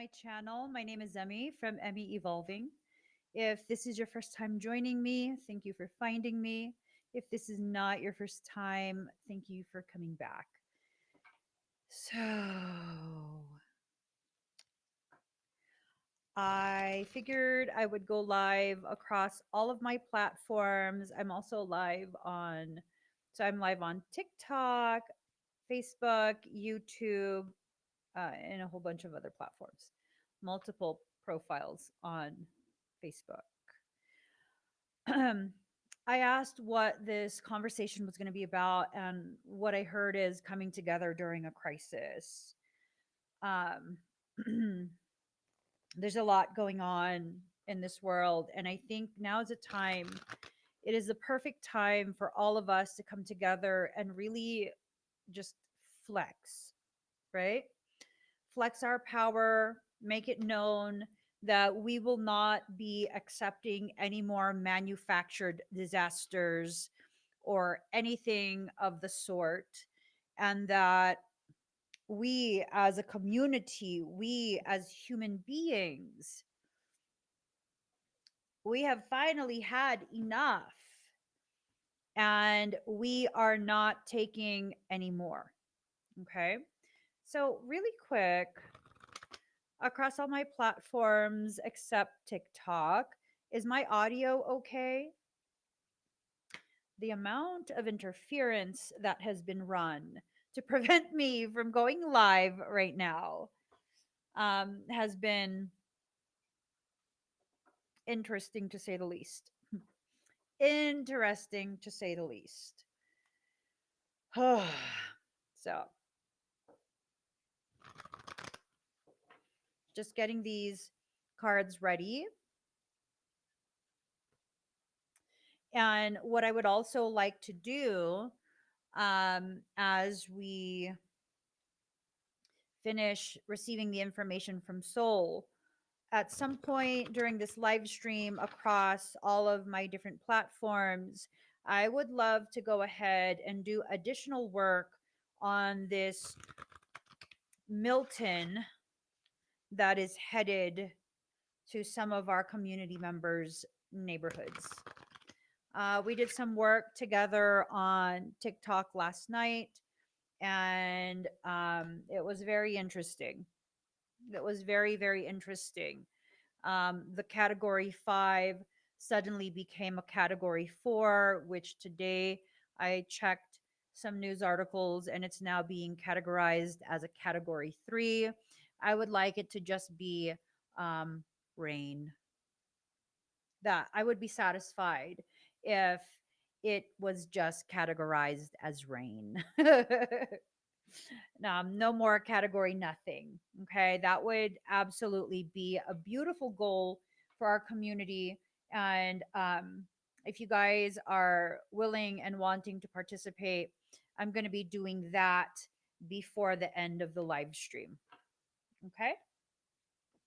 my channel. My name is Emmy from Emmy Evolving. If this is your first time joining me, thank you for finding me. If this is not your first time, thank you for coming back. So, I figured I would go live across all of my platforms. I'm live on TikTok, Facebook, YouTube, and a whole bunch of other platforms, multiple profiles on Facebook. I asked what this conversation was going to be about, and what I heard is coming together during a crisis. Um, there's a lot going on in this world, and I think now is a time, it is the perfect time for all of us to come together and really just flex, right? Flex our power, make it known that we will not be accepting any more manufactured disasters or anything of the sort, and that we as a community, we as human beings, we have finally had enough and we are not taking any more. Okay. So, really quick, across all my platforms except TikTok. Is my audio okay? The amount of interference that has been run to prevent me from going live right now has been interesting to say the least. Interesting to say the least. So, just getting these cards ready. And what I would also like to do, as we finish receiving the information from Soul, at some point during this live stream across all of my different platforms, I would love to go ahead and do additional work on this Milton that is headed to some of our community members' neighborhoods. We did some work together on TikTok last night, and it was very interesting. It was very, very interesting. The category 5 suddenly became a category 4, which today I checked some news articles and it's now being categorized as a category 3. I would like it to just be um, rain. That I would be satisfied if it was just categorized as rain. No more category nothing. Okay. That would absolutely be a beautiful goal for our community. And if you guys are willing and wanting to participate, I'm going to be doing that before the end of the live stream. Okay.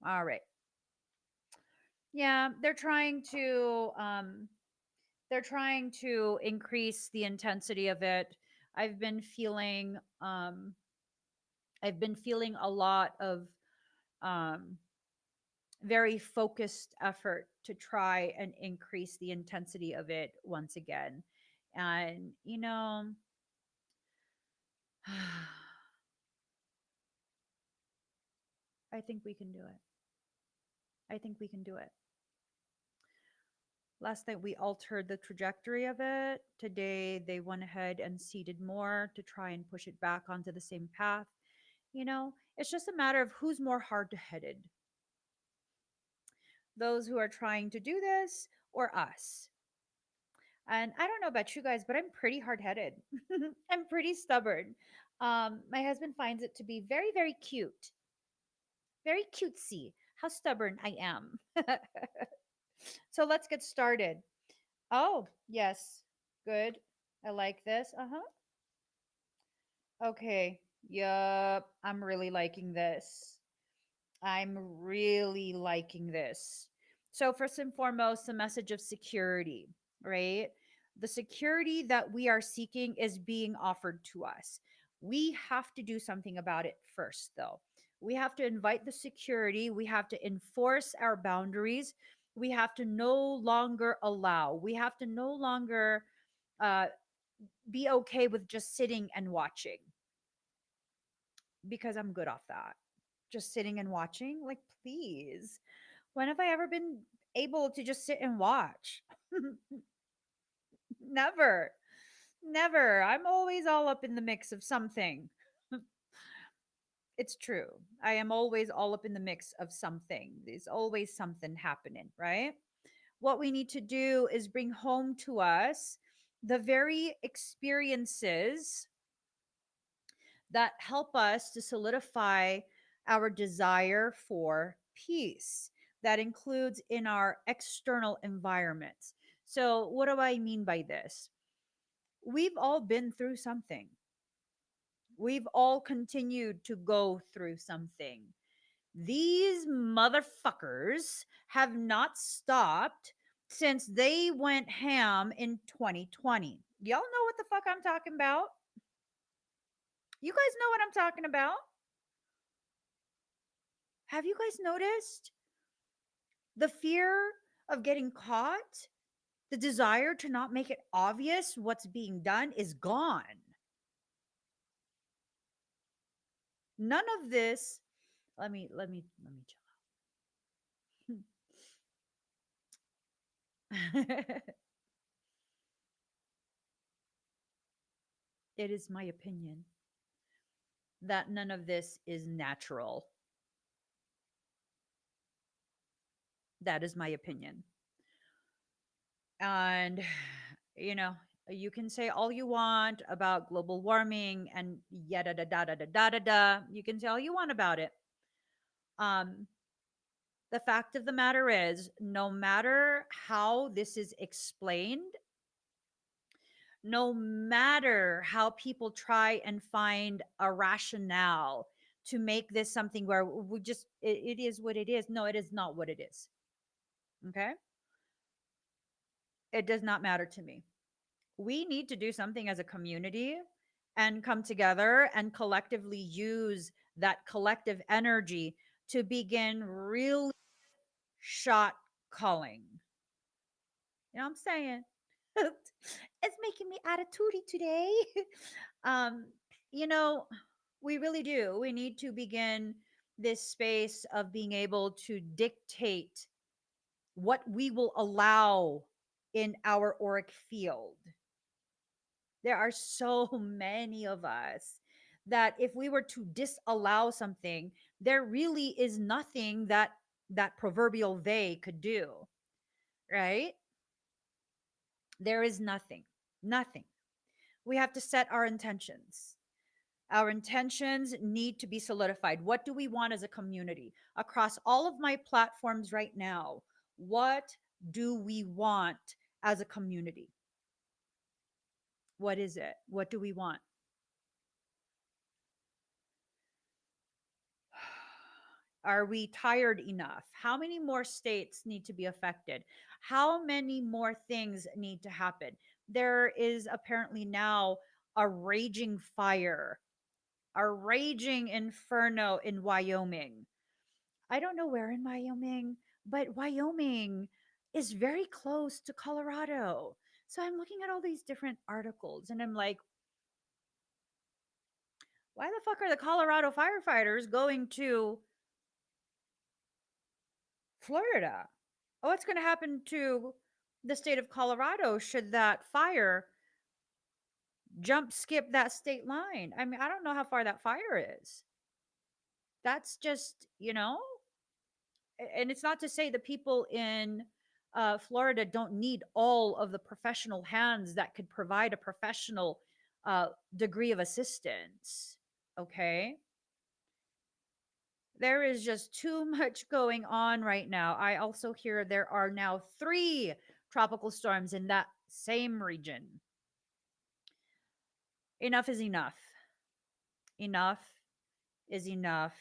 All right. Yeah. They're trying to increase the intensity of it. I've been feeling, I've been feeling a lot of um, very focused effort to try and increase the intensity of it once again. And, I think we can do it. I think we can do it. Last night we altered the trajectory of it. Today they went ahead and seeded more to try and push it back onto the same path. It's just a matter of who's more hard headed, those who are trying to do this or us. And I don't know about you guys, but I'm pretty hard headed. I'm pretty stubborn. My husband finds it to be very, very cute, very cutesy how stubborn I am. So let's get started. Oh, yes. Good. I like this. Uh huh. Okay. Yup. I'm really liking this. I'm really liking this. So, first and foremost, the message of security, right? The security that we are seeking is being offered to us. We have to do something about it first, though. We have to invite the security. We have to enforce our boundaries. We have to no longer allow. We have to no longer uh, be okay with just sitting and watching, because I'm good off that. Just sitting and watching, like, please. When have I ever been able to just sit and watch? Never. Never. I'm always all up in the mix of something. It's true. I am always all up in the mix of something. There's always something happening, right? What we need to do is bring home to us the very experiences that help us to solidify our desire for peace. That includes in our external environments. So, what do I mean by this? We've all been through something. We've all continued to go through something. These motherfuckers have not stopped since they went ham in 2020. Y'all know what the fuck I'm talking about? You guys know what I'm talking about? Have you guys noticed the fear of getting caught? The desire to not make it obvious what's being done is gone. None of this. Let me chill out. It is my opinion that none of this is natural. That is my opinion. And, you know, you can say all you want about global warming and yada da da da da da da da. You can say all you want about it. Um, the fact of the matter is, no matter how this is explained, no matter how people try and find a rationale to make this something where we just, it is what it is. No, it is not what it is. Okay. It does not matter to me. We need to do something as a community and come together and collectively use that collective energy to begin really shot calling. You know what I'm saying? It's making me attitudey today. um, you know, we really do. We need to begin this space of being able to dictate what we will allow in our auric field. There are so many of us that if we were to disallow something, there really is nothing that that proverbial they could do, right? There is nothing. Nothing. We have to set our intentions. Our intentions need to be solidified. What do we want as a community? Across all of my platforms right now, what do we want as a community? What is it? What do we want? Are we tired enough? How many more states need to be affected? How many more things need to happen? There is apparently now a raging fire, a raging inferno in Wyoming. I don't know where in Wyoming, but Wyoming is very close to Colorado. So I'm looking at all these different articles and I'm like, why the fuck are the Colorado firefighters going to Florida? Oh, what's going to happen to the state of Colorado should that fire jump skip that state line? I mean, I don't know how far that fire is. That's just, and it's not to say the people in Florida don't need all of the professional hands that could provide a professional degree of assistance. Okay. There is just too much going on right now. I also hear there are now three tropical storms in that same region. Enough is enough. Enough is enough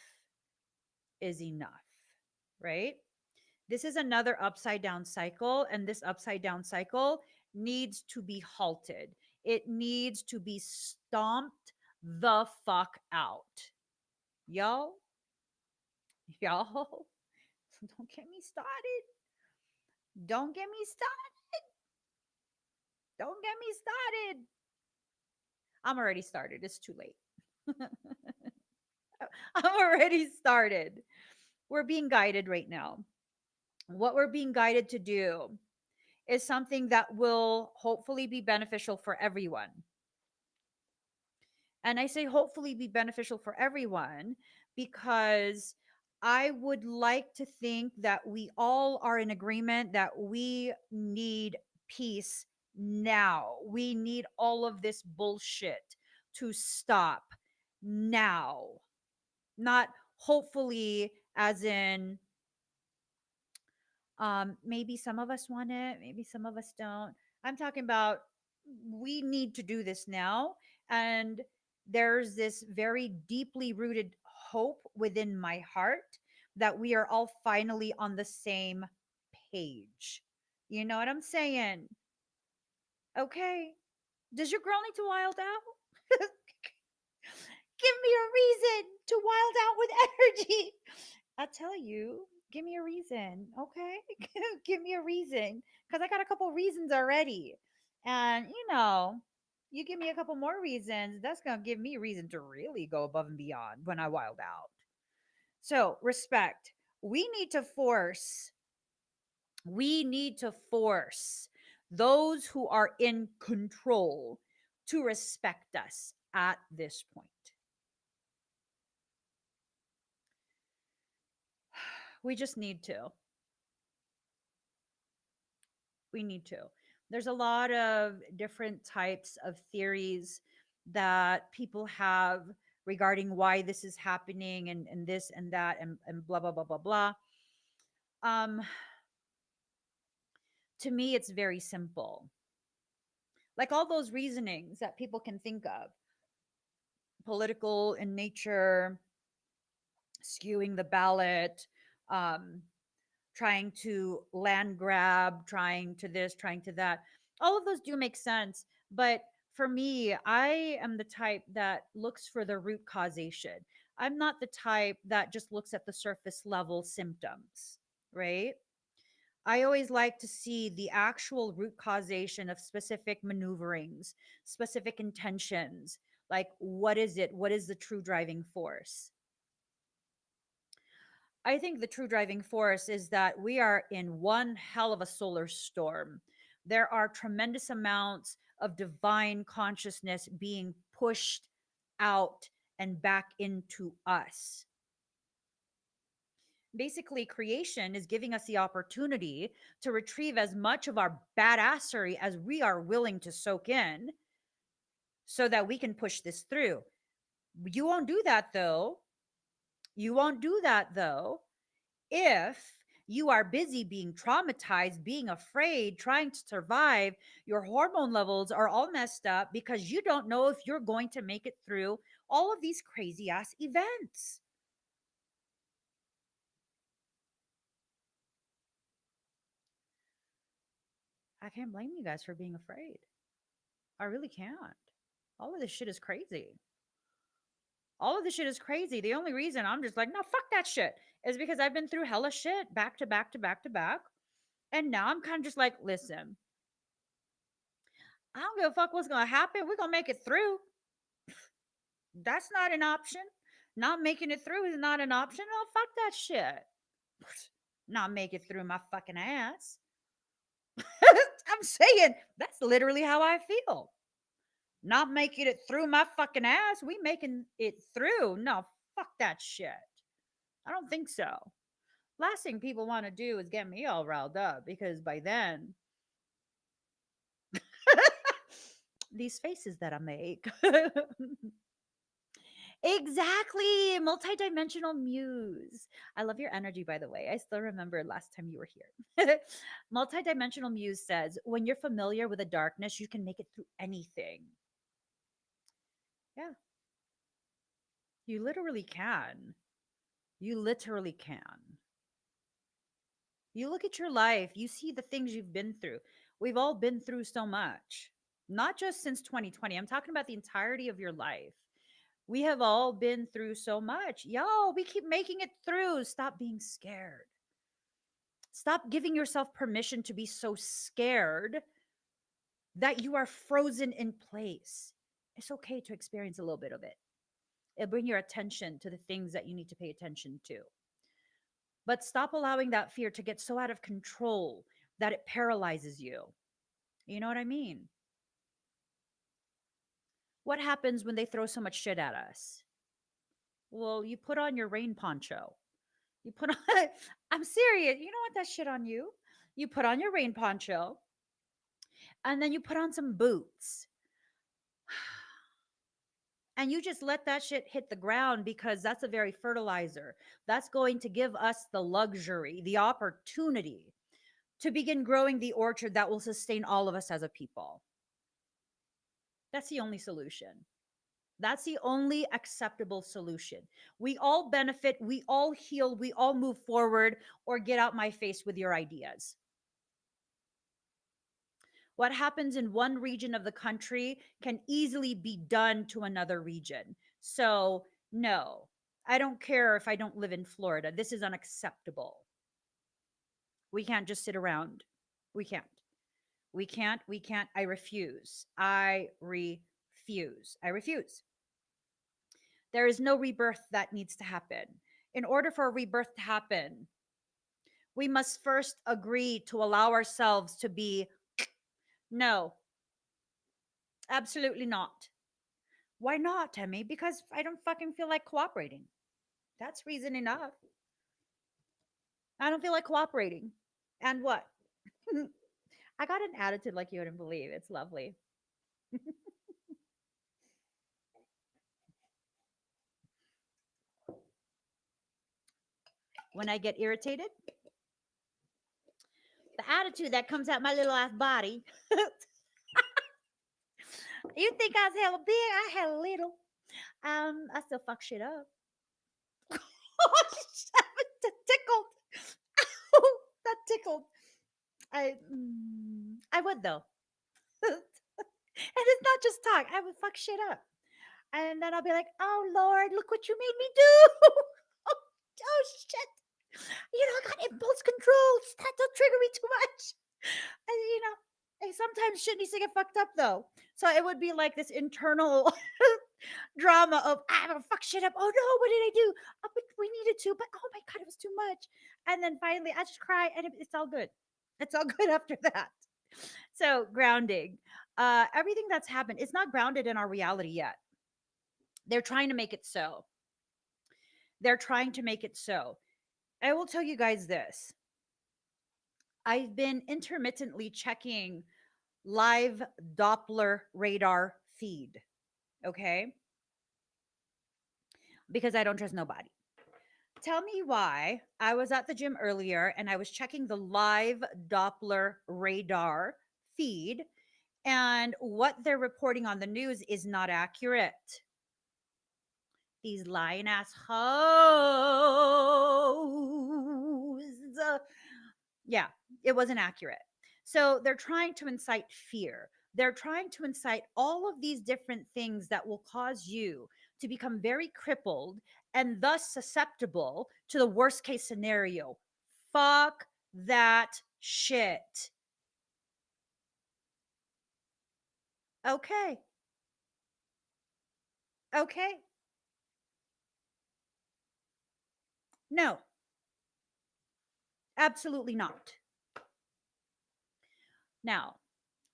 is enough, right? This is another upside down cycle, and this upside down cycle needs to be halted. It needs to be stomped the fuck out. Y'all, Y'all, don't get me started. Don't get me started. Don't get me started. I'm already started. It's too late. I'm already started. We're being guided right now. What we're being guided to do is something that will hopefully be beneficial for everyone. And I say hopefully be beneficial for everyone because I would like to think that we all are in agreement that we need peace now. We need all of this bullshit to stop now. Not hopefully, as in, maybe some of us want it, maybe some of us don't. I'm talking about we need to do this now. And there's this very deeply rooted hope within my heart that we are all finally on the same page. You know what I'm saying? Okay. Does your girl need to wild out? Give me a reason to wild out with energy. I tell you, give me a reason, okay? Give me a reason because I got a couple reasons already. And, you give me a couple more reasons, that's going to give me a reason to really go above and beyond when I wild out. So, respect. We need to force those who are in control to respect us at this point. We just need to. We need to. There's a lot of different types of theories that people have regarding why this is happening and this and that and blah blah blah blah blah. Um to me it's very simple. Like all those reasonings that people can think of, political in nature, skewing the ballot, um trying to land grab, trying to this, trying to that. All of those do make sense. But for me, I am the type that looks for the root causation. I'm not the type that just looks at the surface level symptoms, right? I always like to see the actual root causation of specific maneuverings, specific intentions. Like, what is it? What is the true driving force? I think the true driving force is that we are in one hell of a solar storm. There are tremendous amounts of divine consciousness being pushed out and back into us. Basically, creation is giving us the opportunity to retrieve as much of our badassery as we are willing to soak in so that we can push this through. You won't do that though. You won't do that though if you are busy being traumatized, being afraid, trying to survive, your hormone levels are all messed up because you don't know if you're going to make it through all of these crazy ass events. I can't blame you guys for being afraid. I really can't. All of this shit is crazy. All of this shit is crazy. The only reason I'm just like, no, fuck that shit is because I've been through hella shit back to back to back to back. And now I'm kind of just like, listen, I don't give a fuck what's going to happen. We're going to make it through. That's not an option. Not making it through is not an option. Oh, fuck that shit. Not make it through my fucking ass. I'm saying that's literally how I feel. Not making it through my fucking ass. We making it through. No, fuck that shit. I don't think so. Last thing people want to do is get me all riled up because by then, these faces that I make. Exactly. Multidimensional muse. I love your energy, by the way. I still remember last time you were here. Multidimensional muse says, when you're familiar with the darkness, you can make it through anything. Yeah, you literally can. You literally can. You look at your life, you see the things you've been through. We've all been through so much, not just since 2020. I'm talking about the entirety of your life. We have all been through so much. Yo, we keep making it through. Stop being scared. Stop giving yourself permission to be so scared that you are frozen in place. It's okay to experience a little bit of it. It'll bring your attention to the things that you need to pay attention to. But stop allowing that fear to get so out of control that it paralyzes you. You know what I mean? What happens when they throw so much shit at us? Well, you put on your rain poncho. You put on, I'm serious. You don't want that shit on you. You put on your rain poncho and then you put on some boots and you just let that shit hit the ground because that's a very fertilizer. That's going to give us the luxury, the opportunity to begin growing the orchard that will sustain all of us as a people. That's the only solution. That's the only acceptable solution. We all benefit, we all heal, we all move forward, or get out my face with your ideas. What happens in one region of the country can easily be done to another region. So, no, I don't care if I don't live in Florida. This is unacceptable. We can't just sit around. We can't. We can't. We can't. I refuse. I refuse. I refuse. There is no rebirth that needs to happen. In order for a rebirth to happen, we must first agree to allow ourselves to be no, absolutely not. Why not, Tammy? Because I don't fucking feel like cooperating. That's reason enough. I don't feel like cooperating. And what? I got an attitude like you wouldn't believe. It's lovely. When I get irritated, the attitude that comes out my little ass body. You think I was hella big? I had a little. I still fuck shit up. That tickled. That tickled. I would though. And it's not just talk. I would fuck shit up. And then I'll be like, oh Lord, look what you made me do. Oh shit. I got impulse control. That don't trigger me too much. And sometimes shit needs to get fucked up though. So it would be like this internal drama of I'm gonna fuck shit up. Oh no, what did I do? Oh, but we needed to, but oh my god, it was too much. And then finally I just cry and it's all good. It's all good after that. So grounding. Everything that's happened, it's not grounded in our reality yet. They're trying to make it so. They're trying to make it so. I will tell you guys this. I've been intermittently checking live Doppler radar feed, okay? Because I don't trust nobody. Tell me why I was at the gym earlier and I was checking the live Doppler radar feed, and what they're reporting on the news is not accurate. These lying ass hoes. Yeah, it wasn't accurate. So they're trying to incite fear. They're trying to incite all of these different things that will cause you to become very crippled and thus susceptible to the worst case scenario. Fuck that shit. Okay. Okay. No, absolutely not. Now,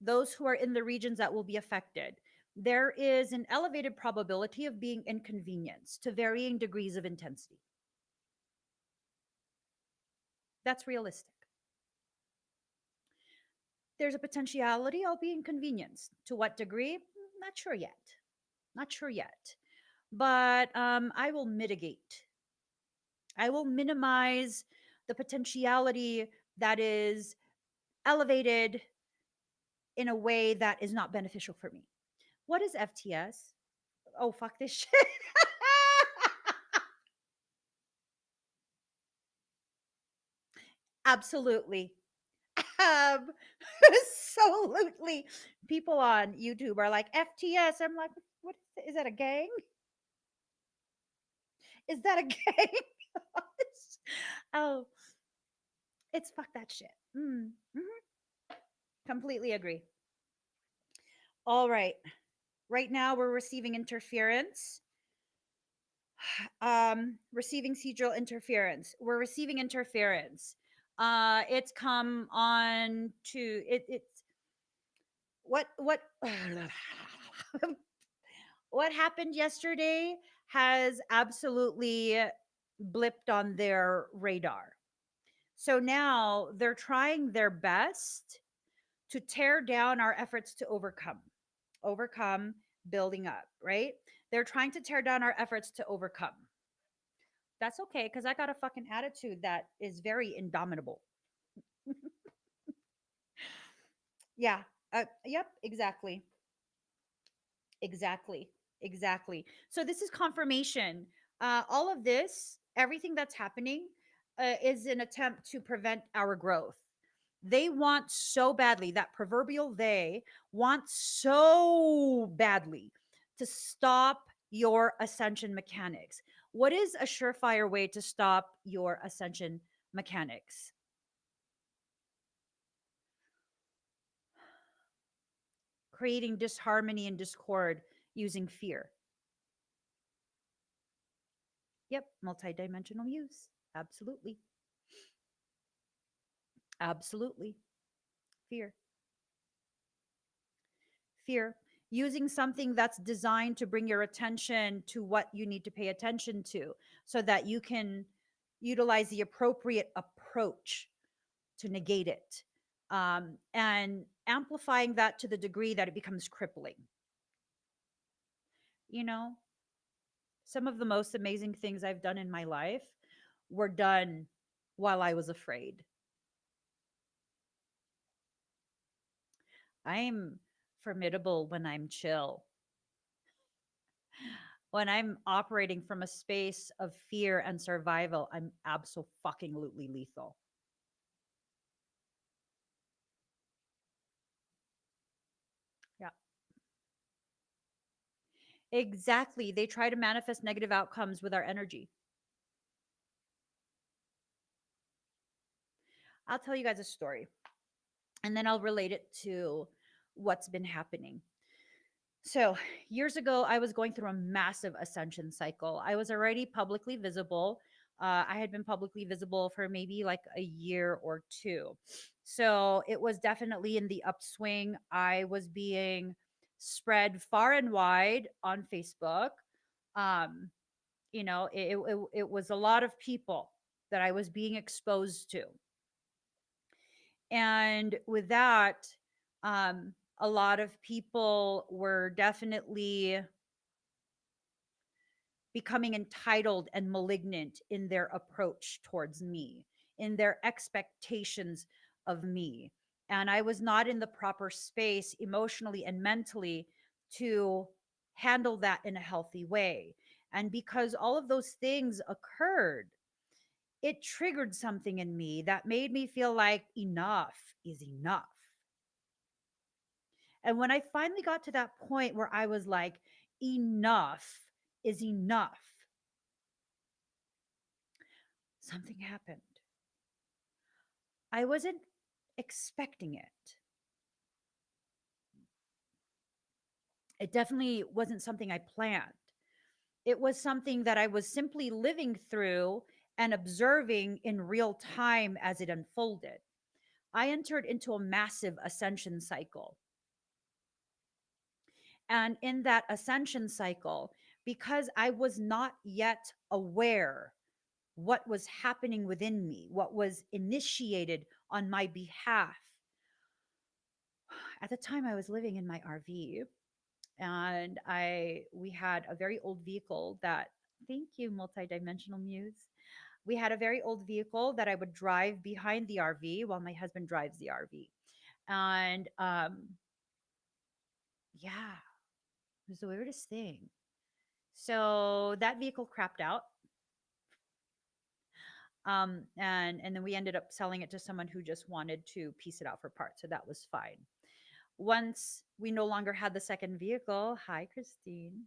those who are in the regions that will be affected, there is an elevated probability of being inconvenienced to varying degrees of intensity. That's realistic. There's a potentiality I'll be inconvenienced. To what degree? Not sure yet. Not sure yet. But I will mitigate. I will minimize the potentiality that is elevated in a way that is not beneficial for me. What is FTS? Oh, fuck this shit. Absolutely. Absolutely. People on YouTube are like FTS. I'm like, what is that a gang? Is that a game? Oh, it's fuck that shit. Completely agree. All right. Right now, we're receiving interference. Receiving cedral interference. We're receiving interference. It's come on to it's what what happened yesterday has absolutely blipped on their radar. So now they're trying their best to tear down our efforts to overcome, building up, right? They're trying to tear down our efforts to overcome. That's okay because I got a fucking attitude that is very indomitable. Yeah. Yep. Exactly. Exactly. Exactly. So this is confirmation. All of this, everything that's happening, is an attempt to prevent our growth. They want so badly, that proverbial they want so badly to stop your ascension mechanics. What is a surefire way to stop your ascension mechanics? Creating disharmony and discord using fear. Yep, multidimensional use. Absolutely. Absolutely. Fear. Fear. Using something that's designed to bring your attention to what you need to pay attention to so that you can utilize the appropriate approach to negate it. And amplifying that to the degree that it becomes crippling. You know, some of the most amazing things I've done in my life were done while I was afraid. I'm formidable when I'm chill. When I'm operating from a space of fear and survival, I'm absolutely lethal. Yeah, exactly. They try to manifest negative outcomes with our energy. I'll tell you guys a story and then I'll relate it to what's been happening. So, years ago, I was going through a massive ascension cycle. I was already publicly visible. I had been publicly visible for maybe like a year or two. So, it was definitely in the upswing. I was being spread far and wide on Facebook. Um, it was a lot of people that I was being exposed to. And with that, a lot of people were definitely becoming entitled and malignant in their approach towards me, in their expectations of me. And I was not in the proper space emotionally and mentally to handle that in a healthy way. And because all of those things occurred, it triggered something in me that made me feel like enough is enough. And when I finally got to that point where I was like, enough is enough, something happened. I wasn't expecting it. It definitely wasn't something I planned. It was something that I was simply living through and observing in real time as it unfolded. I entered into a massive ascension cycle. And in that ascension cycle, because I was not yet aware what was happening within me, what was initiated on my behalf. At the time, I was living in my RV, and I we had a very old vehicle that, thank you, multidimensional muse. We had a very old vehicle that I would drive behind the RV while my husband drives the RV. And yeah, it was the weirdest thing. So that vehicle crapped out. And then we ended up selling it to someone who just wanted to piece it out for parts. So that was fine. Once we no longer had the second vehicle, hi Christine.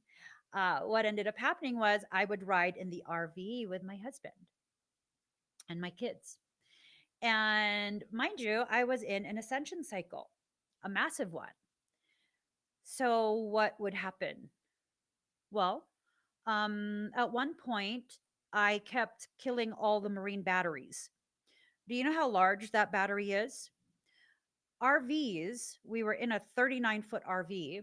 What ended up happening was I would ride in the RV with my husband and my kids. And mind you, I was in an ascension cycle, a massive one. So, what would happen? Well, at one point, I kept killing all the marine batteries. Do you know how large that battery is? RVs, we were in a 39-foot RV.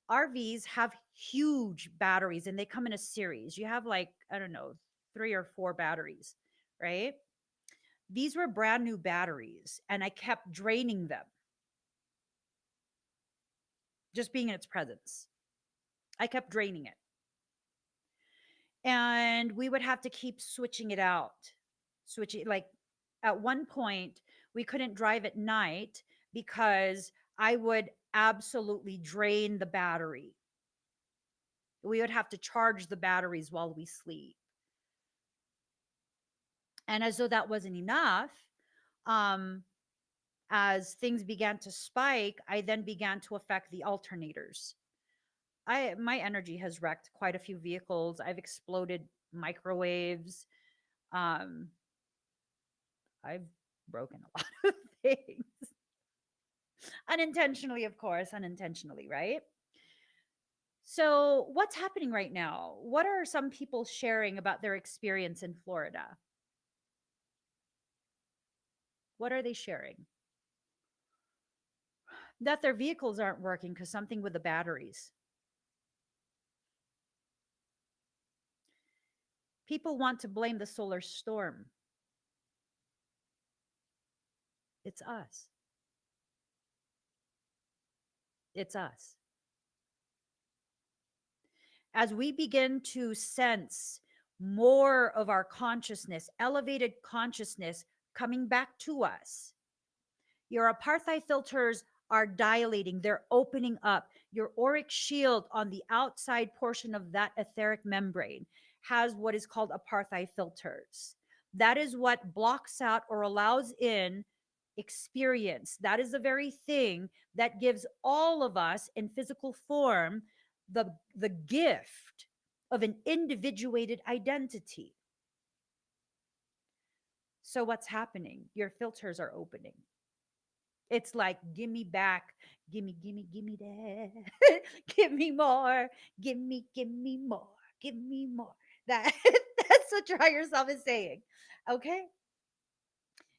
RVs have huge batteries and they come in a series. You have like, I don't know, three or four batteries, right? These were brand new batteries and I kept draining them just being in its presence. I kept draining it. And we would have to keep switching it out. Switching, like at one point, we couldn't drive at night because I would absolutely drain the battery. We would have to charge the batteries while we sleep. And as though that wasn't enough, um, as things began to spike, I then began to affect the alternators. My energy has wrecked quite a few vehicles. I've exploded microwaves. Um, I've broken a lot of things. Unintentionally, of course, unintentionally, right? So, what's happening right now? What are some people sharing about their experience in Florida? What are they sharing? That their vehicles aren't working because something with the batteries. People want to blame the solar storm. It's us. It's us. As we begin to sense more of our consciousness, elevated consciousness coming back to us, your apartheid filters are dilating, they're opening up. Your auric shield on the outside portion of that etheric membrane has what is called apartheid filters. That is what blocks out or allows in experience. That is the very thing that gives all of us in physical form the gift of an individuated identity. So what's happening? Your filters are opening. It's like, give me back, give me that, give me more, give me more, give me more. That that's what your higher self is saying. Okay.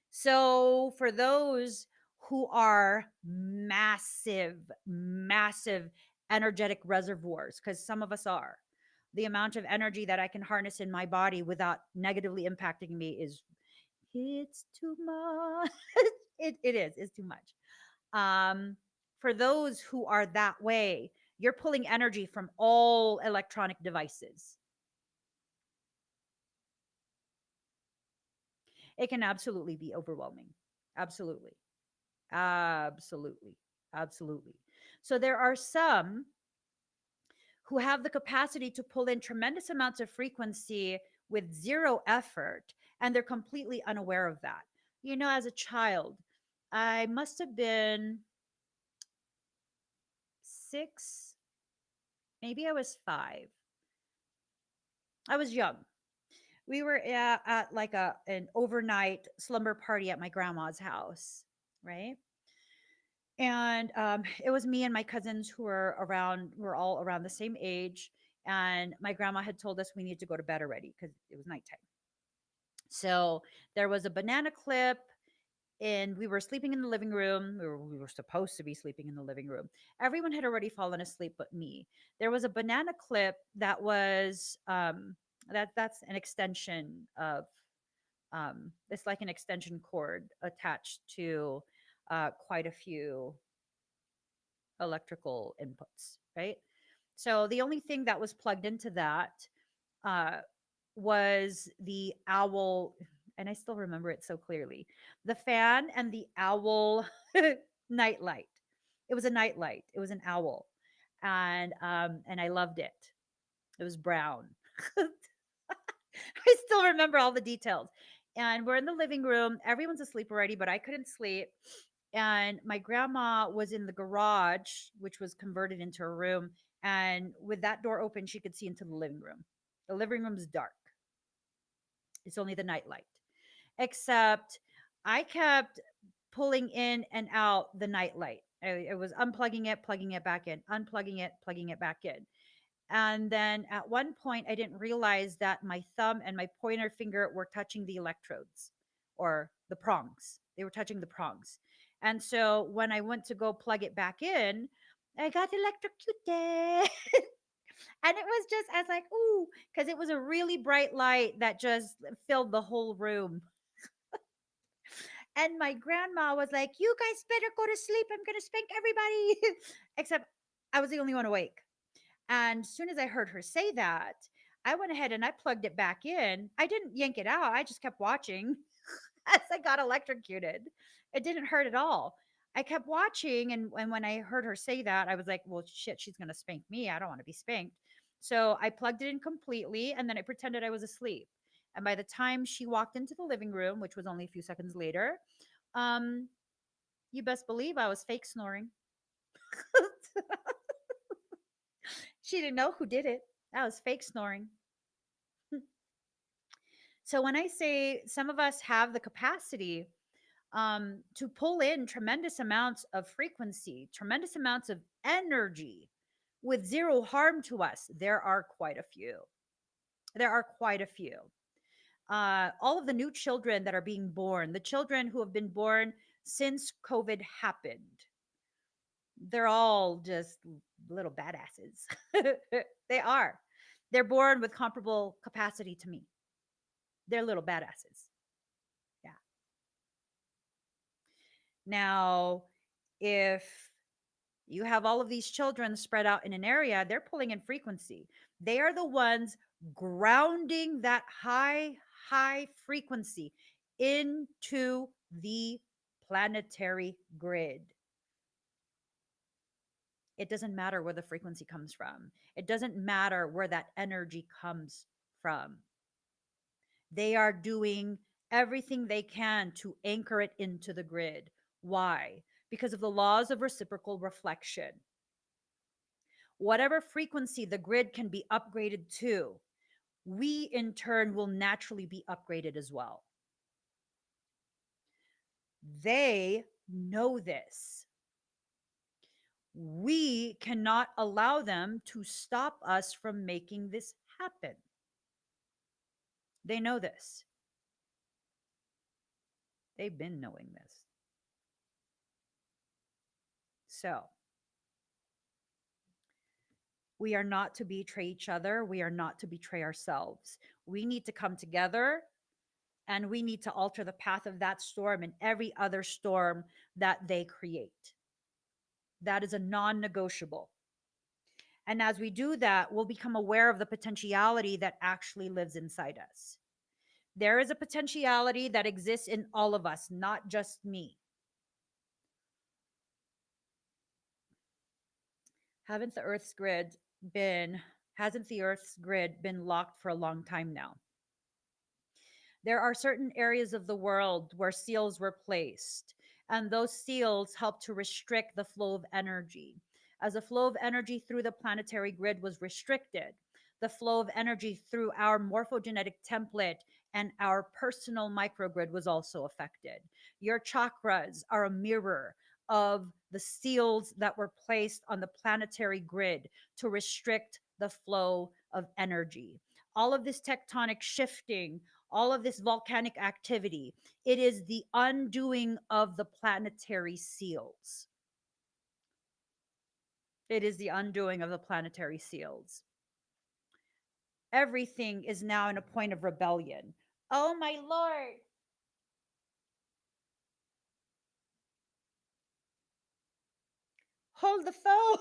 So for those who are massive, massive energetic reservoirs, because some of us are, the amount of energy that I can harness in my body without negatively impacting me is it's too much. It is, it's too much. um, for those who are that way, you're pulling energy from all electronic devices. It can absolutely be overwhelming. Absolutely. Absolutely. Absolutely. So there are some who have the capacity to pull in tremendous amounts of frequency with zero effort, and they're completely unaware of that. You know, as a child, I must have been 6, maybe I was 5. I was young. We were at like an overnight slumber party at my grandma's house, right? And it was me and my cousins who were around, we're all around the same age. And my grandma had told us we need to go to bed already because it was nighttime. So there was a banana clip, and we were sleeping in the living room. We were supposed to be sleeping in the living room. Everyone had already fallen asleep but me. There was a banana clip that was that's an extension of it's like an extension cord attached to quite a few electrical inputs, right? So the only thing that was plugged into that uh, was the owl, and I still remember it so clearly, the fan and the owl nightlight. It was a nightlight. It was an owl, and I loved it. It was brown. I still remember all the details. And we're in the living room. Everyone's asleep already, but I couldn't sleep. And my grandma was in the garage, which was converted into a room. And with that door open, she could see into the living room. The living room's dark. It's only the nightlight. Except I kept pulling in and out the nightlight. I was unplugging it, plugging it back in, unplugging it, plugging it back in. And then at one point, I didn't realize that my thumb and my pointer finger were touching the electrodes or the prongs. They were touching the prongs. And so when I went to go plug it back in, I got electrocuted. And it was just, I was like, ooh, because it was a really bright light that just filled the whole room. And my grandma was like, you guys better go to sleep. I'm going to spank everybody. Except I was the only one awake. And as soon as I heard her say that, I went ahead and I plugged it back in. I didn't yank it out. I just kept watching as I got electrocuted. It didn't hurt at all. I kept watching. And when I heard her say that, I was like, well, shit, she's going to spank me. I don't want to be spanked. So I plugged it in completely and then I pretended I was asleep. And by the time she walked into the living room, which was only a few seconds later, um, you best believe I was fake snoring. She didn't know who did it. I was fake snoring. So when I say some of us have the capacity to pull in tremendous amounts of frequency, tremendous amounts of energy with zero harm to us, there are quite a few. There are quite a few. All of the new children that are being born, the children who have been born since COVID happened, they're all just little badasses. They are. They're born with comparable capacity to me. They're little badasses. Yeah. Now, if you have all of these children spread out in an area, they're pulling in frequency. They are the ones grounding that high frequency into the planetary grid. It doesn't matter where the frequency comes from, it doesn't matter where that energy comes from. They are doing everything they can to anchor it into the grid. Why? Because of the laws of reciprocal reflection. Whatever frequency the grid can be upgraded to, we in turn will naturally be upgraded as well. They know this. We cannot allow them to stop us from making this happen. They know this. They've been knowing this. So, we are not to betray each other. We are not to betray ourselves. We need to come together and we need to alter the path of that storm and every other storm that they create. That is a non negotiable. And as we do that, we'll become aware of the potentiality that actually lives inside us. There is a potentiality that exists in all of us, not just me. Haven't the Earth's grid been hasn't the Earth's grid been locked for a long time now? There are certain areas of the world where seals were placed, and those seals help to restrict the flow of energy. As the flow of energy through the planetary grid was restricted, the flow of energy through our morphogenetic template and our personal microgrid was also affected. Your chakras are a mirror of the seals that were placed on the planetary grid to restrict the flow of energy. All of this tectonic shifting, all of this volcanic activity, it is the undoing of the planetary seals. It is the undoing of the planetary seals. Everything is now in a point of rebellion. Oh my lord. Hold the phone.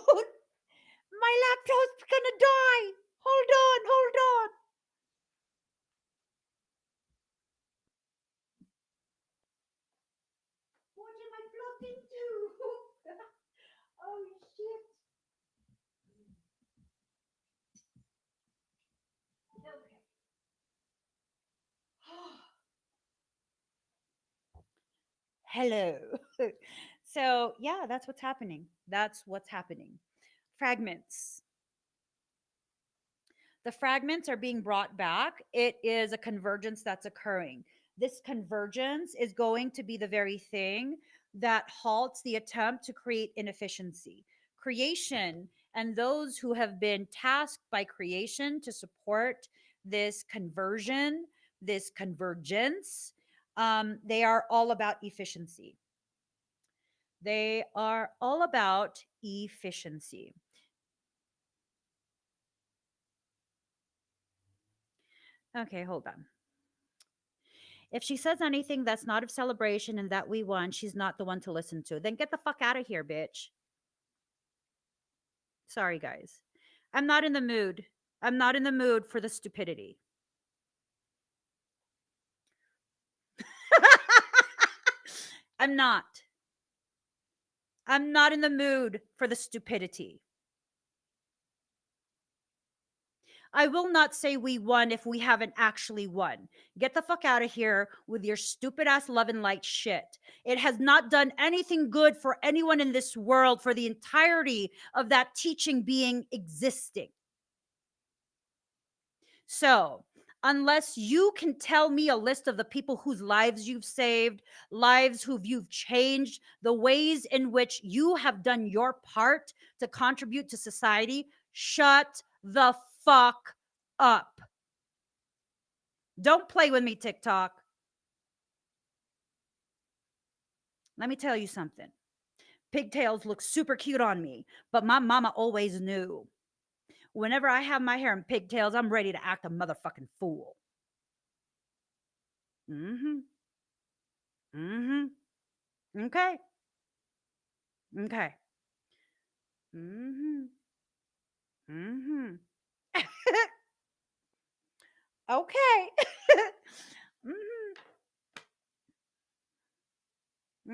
My laptop's gonna die. Hold on, hold on. What am I plugged into? Oh shit. Okay. Hello. So, yeah, that's what's happening. That's what's happening. Fragments. The fragments are being brought back. It is a convergence that's occurring. This convergence is going to be the very thing that halts the attempt to create inefficiency. Creation and those who have been tasked by creation to support this conversion, this convergence, they are all about efficiency. They are all about efficiency. Okay, hold on. If she says anything that's not of celebration and that we won, she's not the one to listen to. Then get the fuck out of here, bitch. Sorry, guys. I'm not in the mood. I'm not in the mood for the stupidity. I'm not. I'm not in the mood for the stupidity. I will not say we won if we haven't actually won. Get the fuck out of here with your stupid ass love and light shit. It has not done anything good for anyone in this world for the entirety of that teaching being existing. So, unless you can tell me a list of the people whose lives you've saved, lives who you've changed, the ways in which you have done your part to contribute to society, shut the fuck up. Don't play with me, TikTok. Let me tell you something. Pigtails look super cute on me, but my mama always knew. Whenever I have my hair in pigtails, I'm ready to act a motherfucking fool. Mm-hmm. Mm-hmm. Okay. Okay. Mm-hmm. Mm-hmm. Okay. Mm-hmm.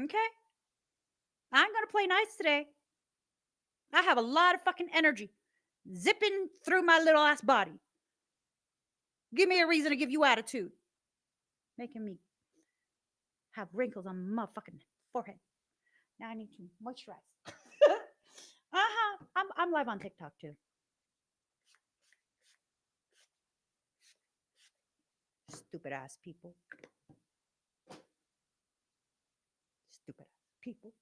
Okay. I'm gonna play nice today. I have a lot of fucking energy zipping through my little ass body. Give me a reason to give you attitude. Making me have wrinkles on my motherfucking forehead. Now I need to moisturize. Uh-huh. I'm live on TikTok too. Stupid ass people. Stupid ass people.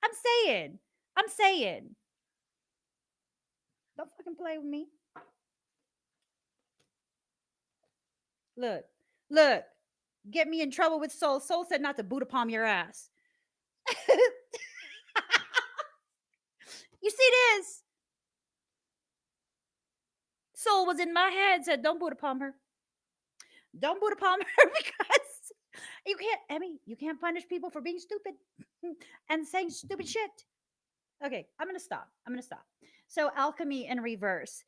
I'm saying. I'm saying. Don't fucking play with me. Look. Look. Get me in trouble with Soul. Soul said not to Buddha palm your ass. You see this? Soul was in my head, said don't Buddha palm her. Don't Buddha palm her because you can't, Emmy, you can't punish people for being stupid and saying stupid shit. Okay, I'm gonna stop. I'm gonna stop. So alchemy in reverse.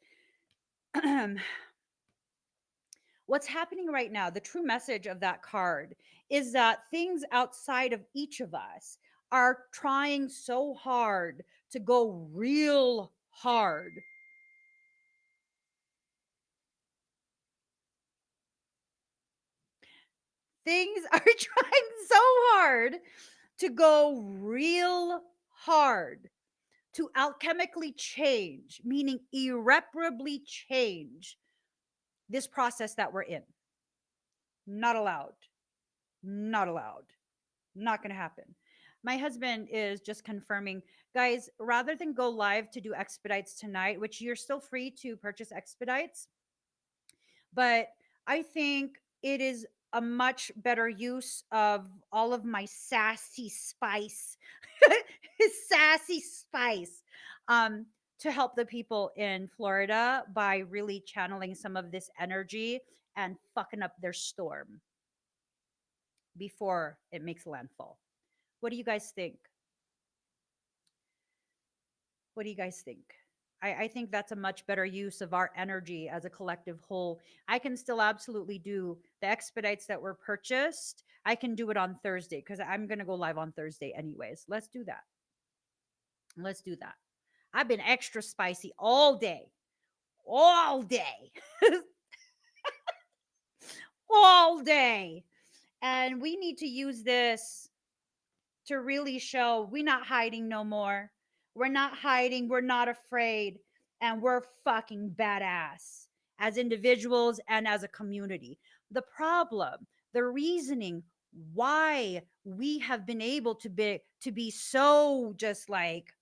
What's happening right now, the true message of that card is that things outside of each of us are trying so hard to go real hard. Things are trying so hard to go real hard to alchemically change, meaning irreparably change this process that we're in. Not allowed. Not allowed. Not going to happen. My husband is just confirming, guys, rather than go live to do expedites tonight, which you're still free to purchase expedites, but I think it is a much better use of all of my sassy spice, sassy spice, um, to help the people in Florida by really channeling some of this energy and fucking up their storm before it makes landfall. What do you guys think? What do you guys think? I think that's a much better use of our energy as a collective whole. I can still absolutely do the expedites that were purchased. I can do it on Thursday because I'm going to go live on Thursday anyways. Let's do that. Let's do that. I've been extra spicy all day, all day. And we need to use this to really show we're not hiding no more. We're not hiding. We're not afraid. and we're fucking badass as individuals and as a community. The problem, the reasoning why we have been able to be so just like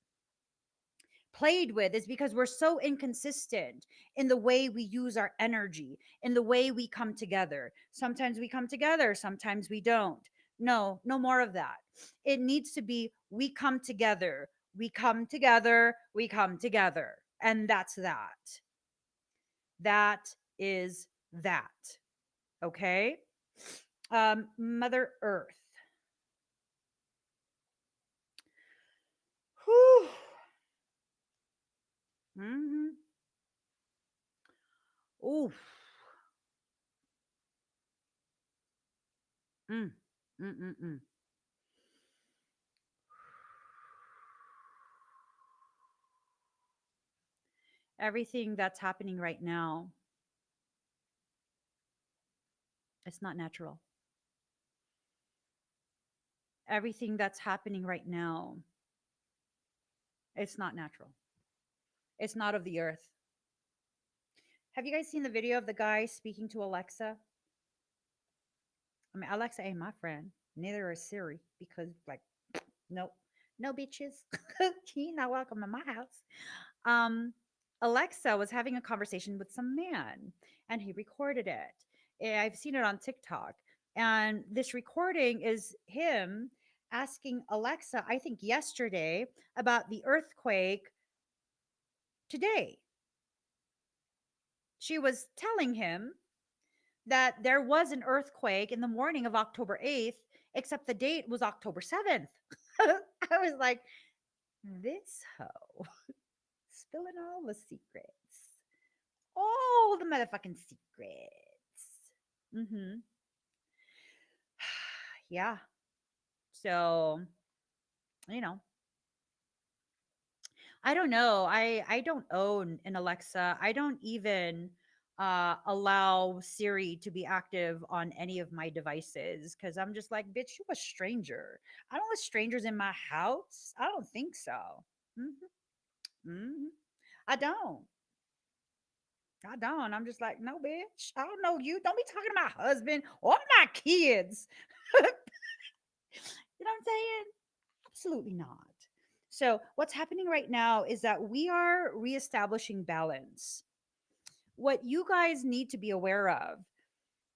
played with is because we're so inconsistent in the way we use our energy, in the way we come together. Sometimes we come together, sometimes we don't. No, no more of that. It needs to be we come together, we come together, we come together. And that's that. That is that. Okay? Mother Earth. Whew. Mm-hmm. Oof. Mm. Mm-mm-mm. Everything that's happening right now, it's not natural. Everything that's happening right now, it's not natural. It's not of the earth. Have you guys seen the video of the guy speaking to Alexa? I mean, Alexa ain't my friend. Neither is Siri because, like, nope, no bitches. You're not welcome in my house. Um, Alexa was having a conversation with some man, and he recorded it. I've seen it on TikTok, and this recording is him asking Alexa, I think yesterday, about the earthquake today. She was telling him that there was an earthquake in the morning of October 8th, except the date was October 7th. I was like, this hoe spilling all the secrets. All the motherfucking secrets. Mm-hmm. Yeah. So, you know, I don't know. I don't own an Alexa. I don't even allow Siri to be active on any of my devices because I'm just like, bitch, you a stranger. I don't want strangers in my house. I don't think so. Hmm. Hmm. I don't. I don't. I'm just like, no, bitch. I don't know you. Don't be talking to my husband or my kids. You know what I'm saying? Absolutely not. So, what's happening right now is that we are reestablishing balance. What you guys need to be aware of,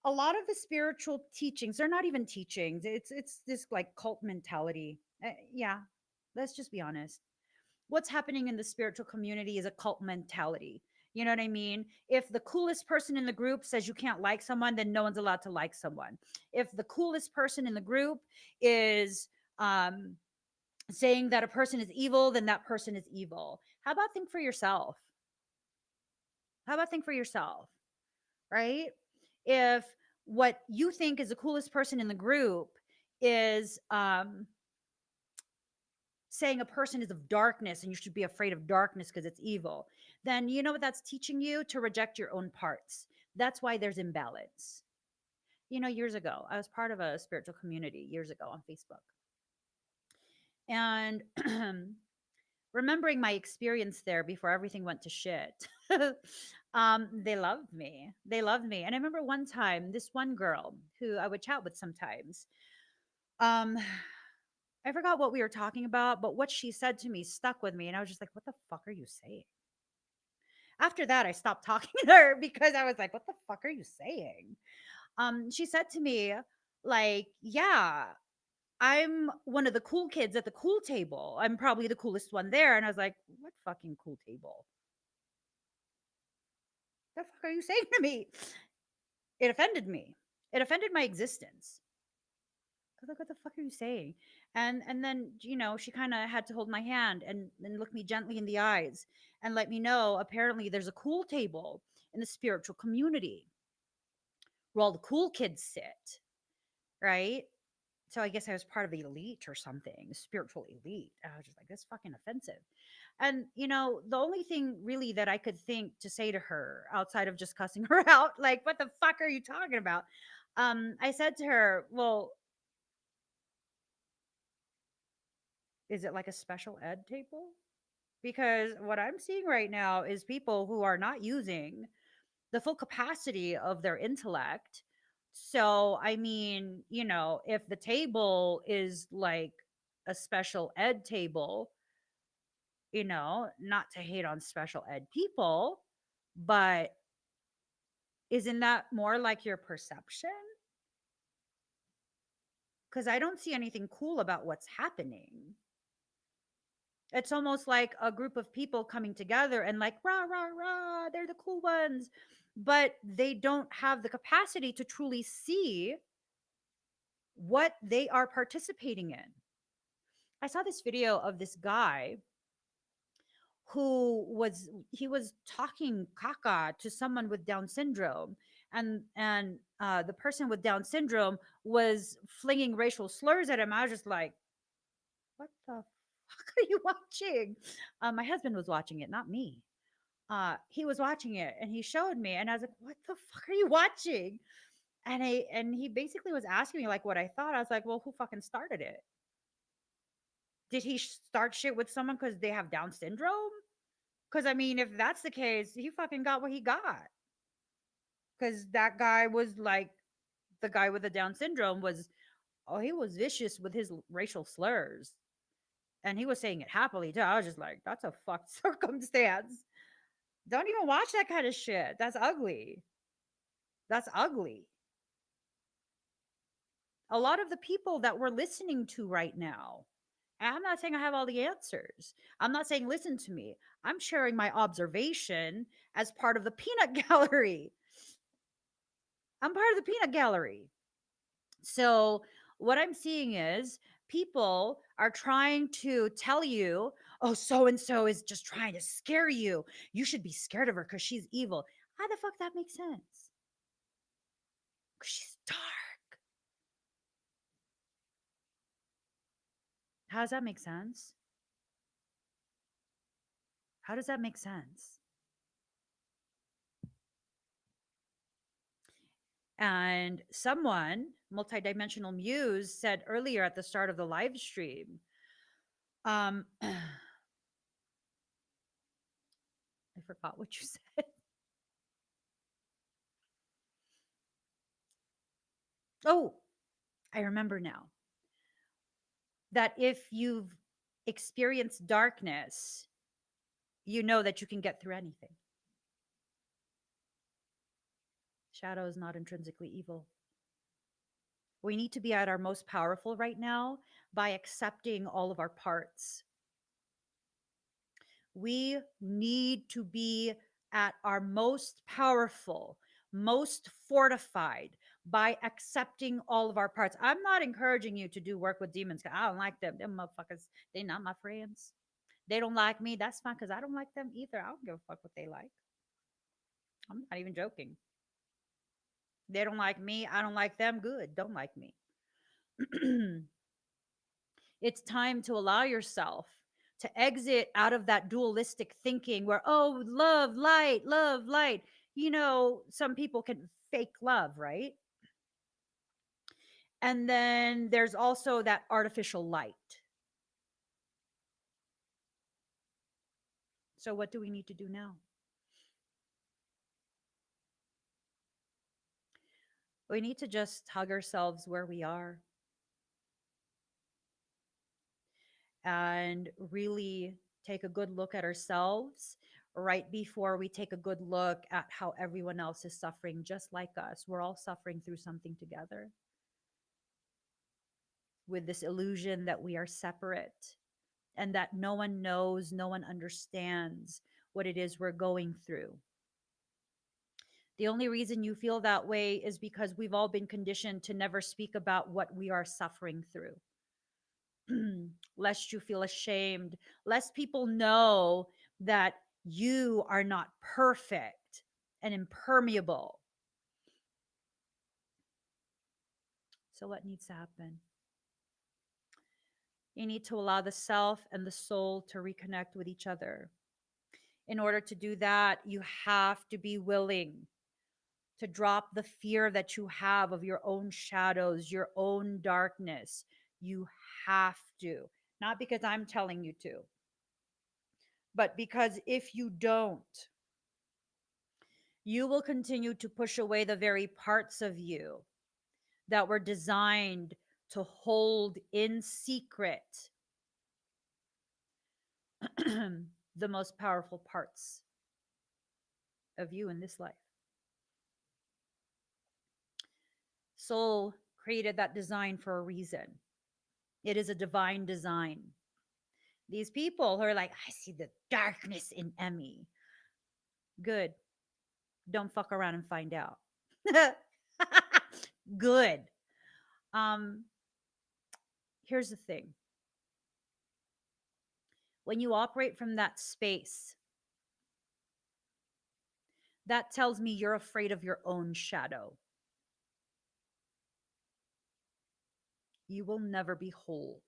a lot of the spiritual teachings, they're not even teachings. It's this like cult mentality. Yeah, let's just be honest. What's happening in the spiritual community is a cult mentality. You know what I mean? If the coolest person in the group says you can't like someone, then no one's allowed to like someone. If the coolest person in the group is saying that a person is evil, then that person is evil. How about think for yourself? How about think for yourself, right? If what you think is the coolest person in the group is saying a person is of darkness and you should be afraid of darkness because it's evil, then you know what that's teaching you? To reject your own parts. That's why there's imbalance. You know, years ago, I was part of a spiritual community years ago on Facebook. And remembering my experience there before everything went to shit, they loved me. They loved me. And I remember one time, this one girl who I would chat with sometimes, um, I forgot what we were talking about, but what she said to me stuck with me. And I was just like, what the fuck are you saying? After that, I stopped talking to her because I was like, what the fuck are you saying? She said to me, like, yeah, I'm one of the cool kids at the cool table. I'm probably the coolest one there. And I was like, what fucking cool table? The fuck are you saying to me? It offended me. It offended my existence. I was like, what the fuck are you saying? And then, you know, she kind of had to hold my hand and look me gently in the eyes and let me know apparently there's a cool table in the spiritual community where all the cool kids sit, right? So I guess I was part of the elite or something, spiritual elite. I was just like, that's fucking offensive. And you know, the only thing really that I could think to say to her outside of just cussing her out, like, what the fuck are you talking about? I said to her, well, is it like a special ed table? Because what I'm seeing right now is people who are not using the full capacity of their intellect. So, I mean, if the table is like a special ed table, not to hate on special ed people, but isn't that more like your perception? Because I don't see anything cool about what's happening. It's almost like a group of people coming together and like, rah, rah, rah, they're the cool ones. But they don't have the capacity to truly see what they are participating in. I saw this video of this guy who was talking caca to someone with Down syndrome, and the person with Down syndrome was flinging racial slurs at him. I was just like, what the fuck are you watching? My husband was watching it, not me. He was watching it and he showed me, and I was like, what the fuck are you watching? And he basically was asking me like what I thought. I was like, well, who fucking started it? Did he start shit with someone because they have Down syndrome? Because I mean, if that's the case, he fucking got what he got. Because that guy was like, the guy with the Down syndrome was, oh, he was vicious with his racial slurs. And he was saying it happily too. I was just like, that's a fucked circumstance. Don't even watch that kind of shit. That's ugly. That's ugly. A lot of the people that we're listening to right now, and I'm not saying I have all the answers. I'm not saying listen to me. I'm sharing my observation as part of the peanut gallery. I'm part of the peanut gallery. So, what I'm seeing is people are trying to tell you, oh, so and so is just trying to scare you. You should be scared of her because she's evil. How the fuck that makes sense? Because she's dark. How does that make sense? How does that make sense? And someone, multidimensional muse, said earlier at the start of the live stream, I forgot what you said. Oh, I remember now. That if you've experienced darkness, you know that you can get through anything. Shadow is not intrinsically evil. We need to be at our most powerful right now by accepting all of our parts. We need to be at our most powerful, most fortified by accepting all of our parts. I'm not encouraging you to do work with demons. I don't like them. Them motherfuckers, they not my friends. They don't like me. That's fine because I don't like them either. I don't give a fuck what they like. I'm not even joking. They don't like me. I don't like them. Good. Don't like me. It's time to allow yourself to exit out of that dualistic thinking where, oh, love, light, love, light. Some people can fake love, right? And then there's also that artificial light. So, what do we need to do now? We need to just hug ourselves where we are and really take a good look at ourselves right before we take a good look at how everyone else is suffering just like us. We're all suffering through something together with this illusion that we are separate and that no one knows, no one understands what it is we're going through. The only reason you feel that way is because we've all been conditioned to never speak about what we are suffering through. Lest you feel ashamed, lest people know that you are not perfect and impermeable. So, what needs to happen? You need to allow the self and the soul to reconnect with each other. In order to do that, you have to be willing to drop the fear that you have of your own shadows, your own darkness. You have to, not because I'm telling you to, But because if you don't, you will continue to push away the very parts of you that were designed to hold in secret the most powerful parts of you in this life. Soul created that design for a reason. It is a divine design. These people who are like, I see the darkness in Emmy. Good. Don't fuck around and find out. Good. Um, Here's the thing. When you operate from that space, that tells me you're afraid of your own shadow. You will never be whole.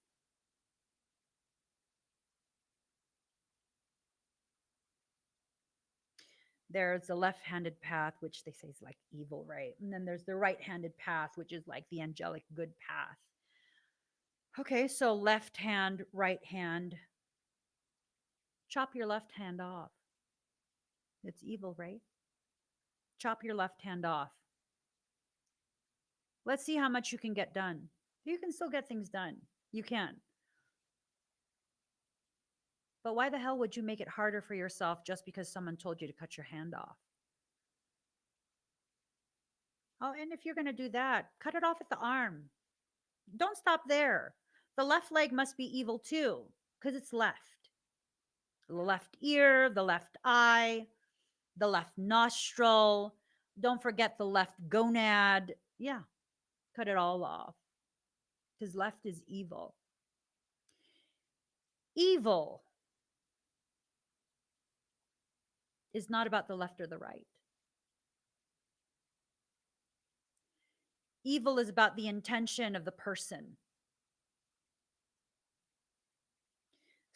There's the left-handed path, which they say is like evil, right? And then there's the right-handed path, which is like the angelic good path. Okay, so left hand, right hand. Chop your left hand off. It's evil, right? Chop your left hand off. Let's see how much you can get done. You can still get things done. You can. But why the hell would you make it harder for yourself just because someone told you to cut your hand off? Oh, and if you're going to do that, cut it off at the arm. Don't stop there. The left leg must be evil too, because it's left. The left ear, the left eye, the left nostril. Don't forget the left gonad. Yeah, cut it all off because left is evil. Evil is not about the left or the right. Evil is about the intention of the person.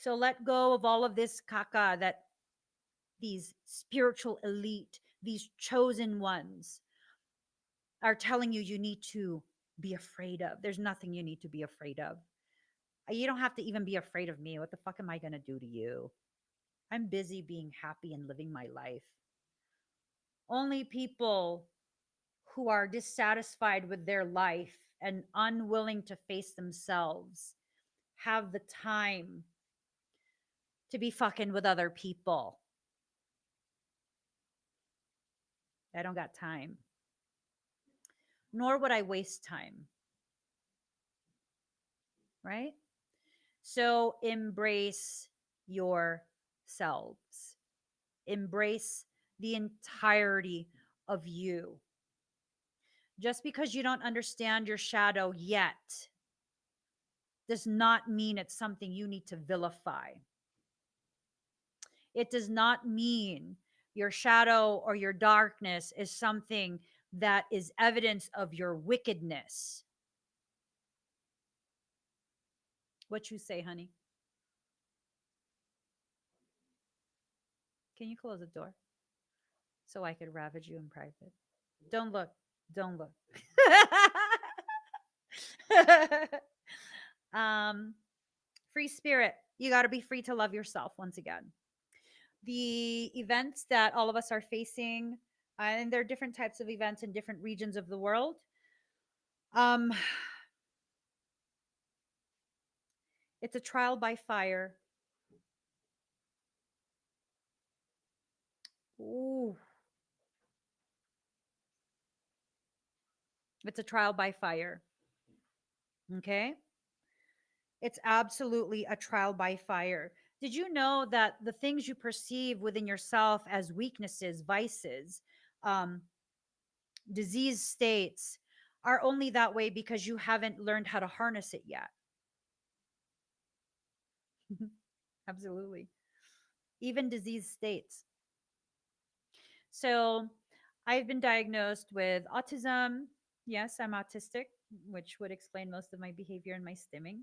So let go of all of this caca that these spiritual elite, these chosen ones are telling you you need to be afraid of. There's nothing you need to be afraid of. You don't have to even be afraid of me. What the fuck am I going to do to you? I'm busy being happy and living my life. Only people who are dissatisfied with their life and unwilling to face themselves have the time to be fucking with other people. I don't got time. Nor would I waste time. Right? So embrace yourselves. Embrace the entirety of you. Just because you don't understand your shadow yet does not mean it's something you need to vilify. It does not mean your shadow or your darkness is something that is evidence of your wickedness. What you say, honey? Can you close the door so I could ravage you in private? Don't look. Don't look. um, Free spirit. You got to be free to love yourself once again. The events that all of us are facing, and there are different types of events in different regions of the world. Um, it's a trial by fire. Ooh, it's a trial by fire. Okay. It's absolutely a trial by fire. Did you know that the things you perceive within yourself as weaknesses, vices, um, disease states are only that way because you haven't learned how to harness it yet? Absolutely. Even disease states. So I've been diagnosed with autism. Yes, I'm autistic, which would explain most of my behavior and my stimming.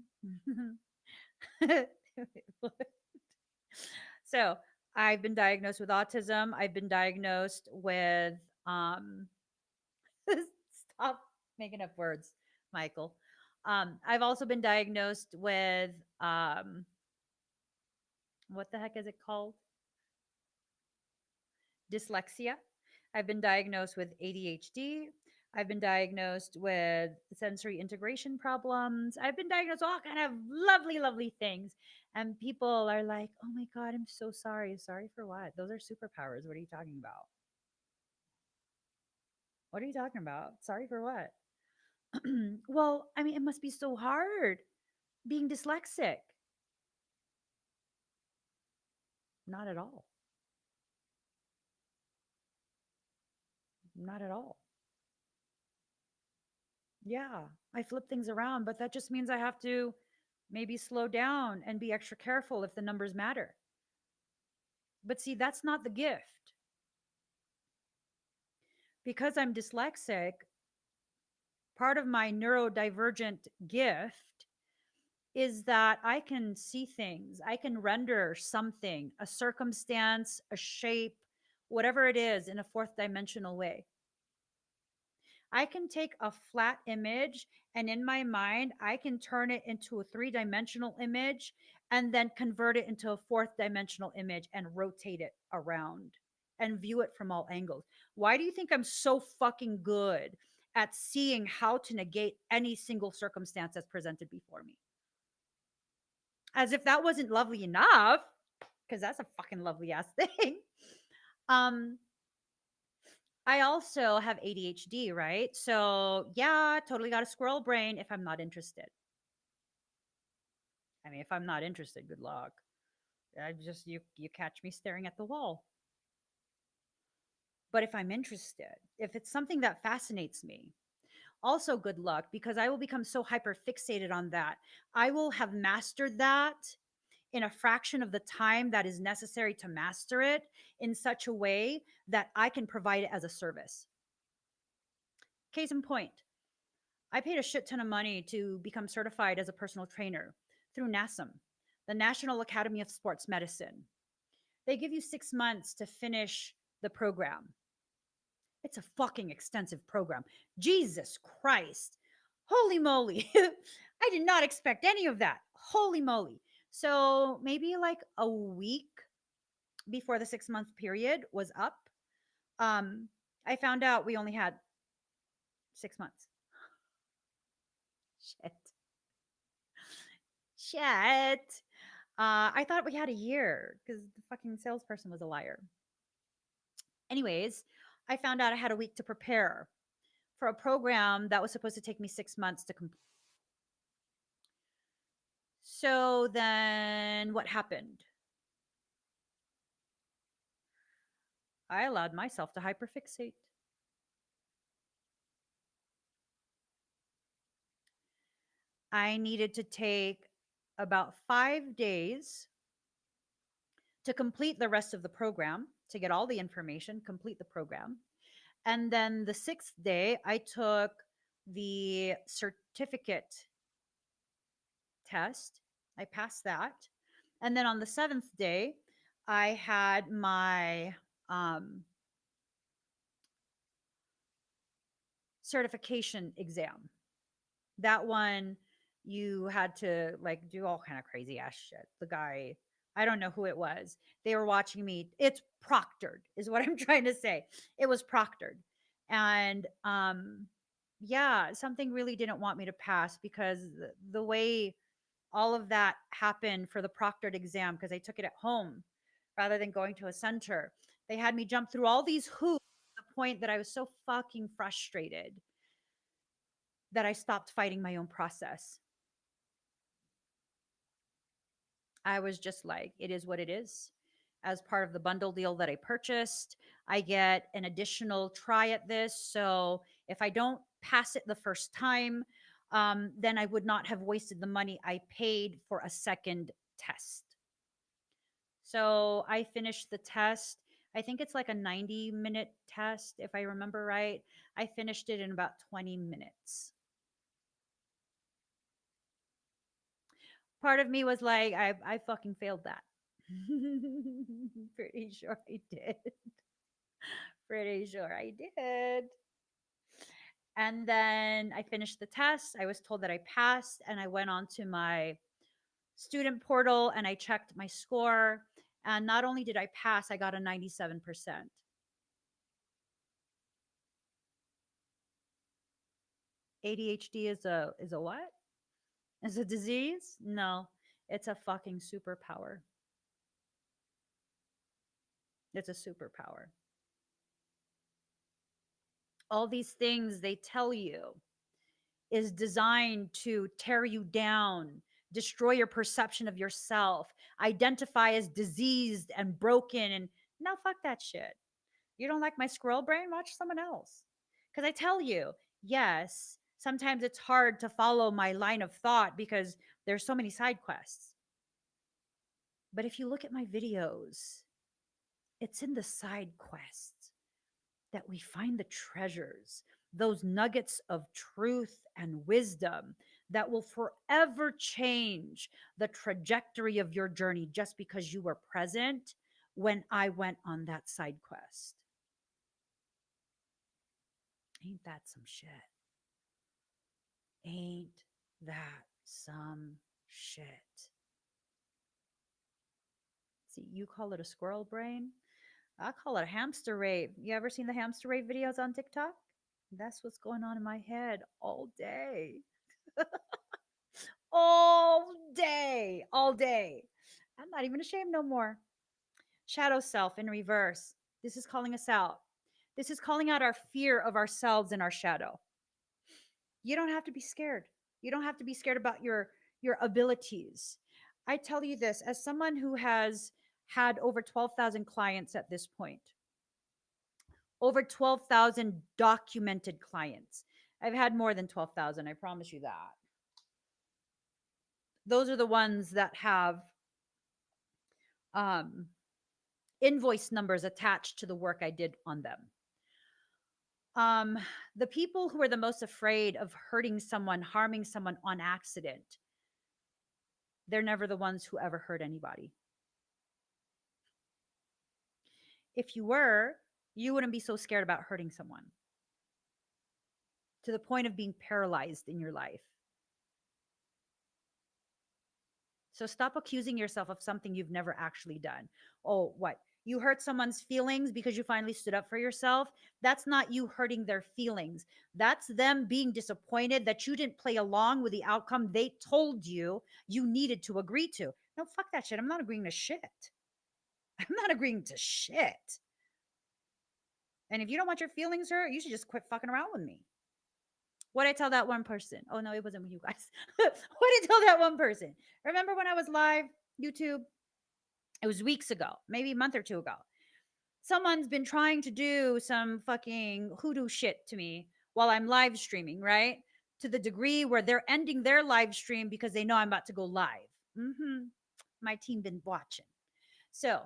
So I've been diagnosed with autism. I've been diagnosed with um stop making up words, Michael. I've also been diagnosed with What the heck is it called? Dyslexia. I've been diagnosed with ADHD. I've been diagnosed with sensory integration problems. I've been diagnosed with all kind of lovely, lovely things. And people are like, "Oh my god, I'm so sorry." Sorry for what? Those are superpowers. What are you talking about? What are you talking about? Sorry for what? Well, I mean, it must be so hard being dyslexic. Not at all. Not at all. Yeah, I flip things around, but that just means I have to maybe slow down and be extra careful if the numbers matter. But see, that's not the gift. Because I'm dyslexic, part of my neurodivergent gift is that I can see things, I can render something, a circumstance, a shape, whatever it is, in a fourth dimensional way. I can take a flat image and in my mind, I can turn it into a three-dimensional image and then convert it into a fourth dimensional image and rotate it around and view it from all angles. Why do you think I'm so fucking good at seeing how to negate any single circumstance that's presented before me? As if that wasn't lovely enough, because that's a fucking lovely ass thing. Um, I also have ADHD, right? So, yeah, totally got a squirrel brain if I'm not interested. I mean, if I'm not interested, good luck. I just you catch me staring at the wall. But if I'm interested, if it's something that fascinates me, also good luck because I will become so hyper fixated on that. I will have mastered that in a fraction of the time that is necessary to master it in such a way that I can provide it as a service. Case in point, I paid a shit ton of money to become certified as a personal trainer through NASM, the National Academy of Sports Medicine. They give you 6 months to finish the program. It's a fucking extensive program. Jesus Christ. Holy moly. I did not expect any of that. Holy moly. So maybe like a week before the 6 month period was up, um, I found out we only had 6 months. Shit. Shit. I thought we had a year because the fucking salesperson was a liar. Anyways, I found out I had a week to prepare for a program that was supposed to take me 6 months to complete. So then what happened? I allowed myself to hyperfixate. I needed to take about 5 days to complete the rest of the program, to get all the information, complete the program. And then the sixth day, I took the certificate test. I passed that. And then on the seventh day, I had my certification exam. That one, you had to like do all kind of crazy ass shit. The guy, I don't know who it was. They were watching me. It's proctored, is what I'm trying to say. It was proctored. And yeah, something really didn't want me to pass because the way all of that happened for the proctored exam, because I took it at home rather than going to a center. They had me jump through all these hoops to the point that I was so fucking frustrated that I stopped fighting my own process. I was just like, it is what it is. As part of the bundle deal that I purchased, I get an additional try at this. So if I don't pass it the first time, then I would not have wasted the money I paid for a second test. So I finished the test. I think it's like a 90-minute test, if I remember right. I finished it in about 20 minutes. Part of me was like, I fucking failed that. Pretty sure I did. Pretty sure I did. And then I finished the test. I was told that I passed, and I went on to my student portal and I checked my score. And not only did I pass, I got a 97%. ADHD is a what? Is a disease? No, it's a fucking superpower. It's a superpower. All these things they tell you is designed to tear you down, destroy your perception of yourself, identify as diseased and broken. And no, fuck that shit. You don't like my squirrel brain? Watch someone else. Because I tell you, yes, sometimes it's hard to follow my line of thought because there's so many side quests. But if you look at my videos, it's in the side quests that we find the treasures, those nuggets of truth and wisdom that will forever change the trajectory of your journey just because you were present when I went on that side quest. Ain't that some shit? Ain't that some shit? See, you call it a squirrel brain. I call it a hamster rave. You ever seen the hamster rave videos on TikTok? That's what's going on in my head all day. All day. All day. I'm not even ashamed no more. Shadow self in reverse. This is calling us out. This is calling out our fear of ourselves and our shadow. You don't have to be scared. You don't have to be scared about your abilities. I tell you this as someone who has had over 12,000 clients at this point, over 12,000 documented clients. I've had more than 12,000, I promise you that. Those are the ones that have um, invoice numbers attached to the work I did on them. Um, the people who are the most afraid of hurting someone, harming someone on accident, they're never the ones who ever hurt anybody. If you were, you wouldn't be so scared about hurting someone to the point of being paralyzed in your life. So stop accusing yourself of something you've never actually done. Oh, what? You hurt someone's feelings because you finally stood up for yourself? That's not you hurting their feelings. That's them being disappointed that you didn't play along with the outcome they told you you needed to agree to. No, fuck that shit. I'm not agreeing to shit. I'm not agreeing to shit. And if you don't want your feelings hurt, you should just quit fucking around with me. What did I tell that one person? Oh, no, it wasn't with you guys. What did I tell that one person? Remember when I was live, YouTube? It was weeks ago, maybe a month or two ago. Someone's been trying to do some fucking hoodoo shit to me while I'm live streaming, right? To the degree where they're ending their live stream because they know I'm about to go live. My team been watching. So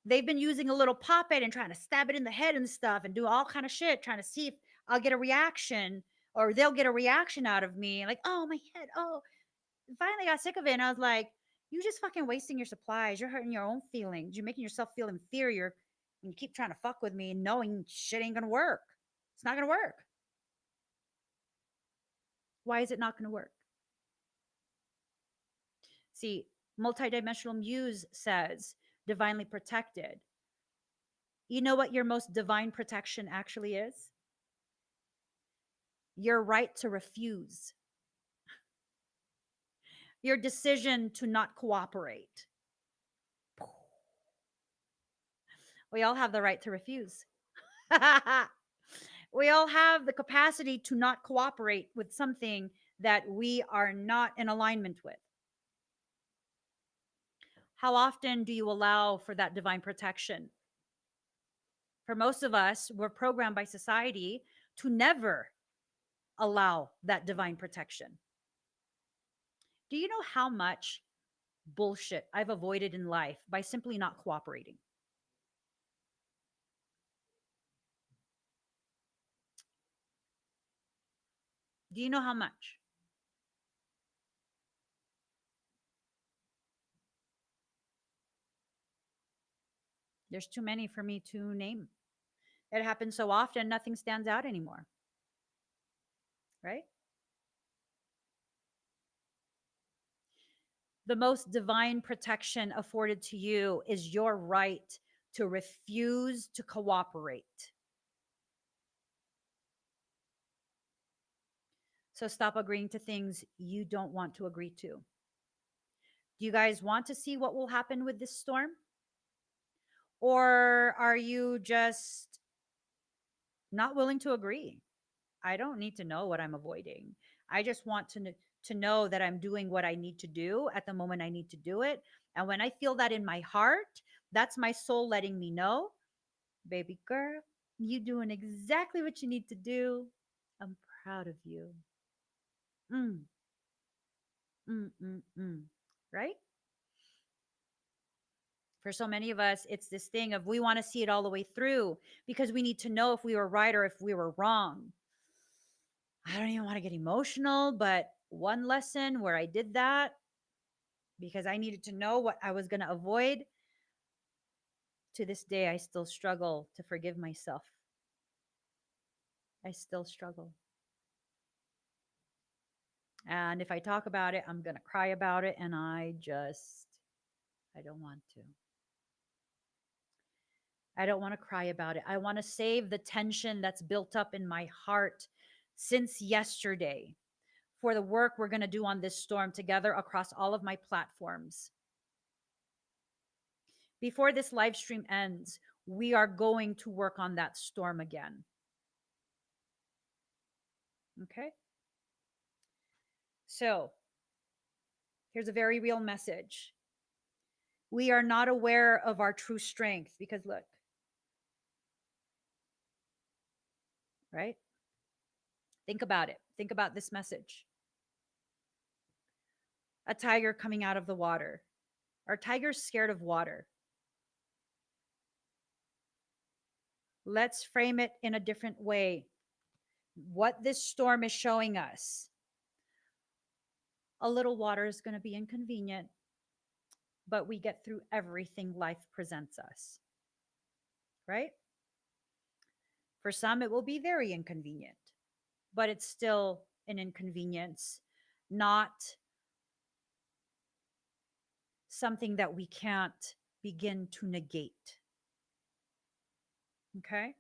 they've been using a little puppet and trying to stab it in the head and stuff and do all kind of shit, trying to see if I'll get a reaction or they'll get a reaction out of me. Like, oh, my head. Oh, finally got sick of it. And I was like, you just fucking wasting your supplies. You're hurting your own feelings. You're making yourself feel inferior when you keep trying to fuck with me and knowing shit ain't gonna work. It's not gonna work. Why is it not gonna work? See, multidimensional muse says divinely protected. You know what your most divine protection actually is? Your right to refuse, your decision to not cooperate. We all have the right to refuse. We all have the capacity to not cooperate with something that we are not in alignment with. How often do you allow for that divine protection? For most of us, we're programmed by society to never allow that divine protection. Do you know how much bullshit I've avoided in life by simply not cooperating? Do you know how much? There's too many for me to name. It happens so often, nothing stands out anymore, right? The most divine protection afforded to you is your right to refuse to cooperate. So stop agreeing to things you don't want to agree to. Do you guys want to see what will happen with this storm? Or are you just not willing to agree? I don't need to know what I'm avoiding. I just want to know that I'm doing what I need to do at the moment I need to do it. And when I feel that in my heart, that's my soul letting me know, baby girl, you doing exactly what you need to do. I'm proud of you. Mm, mm. Right? For so many of us, it's this thing of we want to see it all the way through because we need to know if we were right or if we were wrong. I don't even want to get emotional, but one lesson where I did that because I needed to know what I was going to avoid, to this day, I still struggle to forgive myself. I still struggle. And if I talk about it, I'm going to cry about it. And I don't want to. I don't want to cry about it. I want to save the tension that's built up in my heart since yesterday for the work we're going to do on this storm together across all of my platforms. Before this live stream ends, we are going to work on that storm again. Okay? So, here's a very real message. We are not aware of our true strength because, look, right? Think about it. Think about this message. A tiger coming out of the water. Are tigers scared of water? Let's frame it in a different way. What this storm is showing us, a little water is going to be inconvenient, but we get through everything life presents us, right? For some, it will be very inconvenient, but it's still an inconvenience, not something that we can't begin to negate. Okay?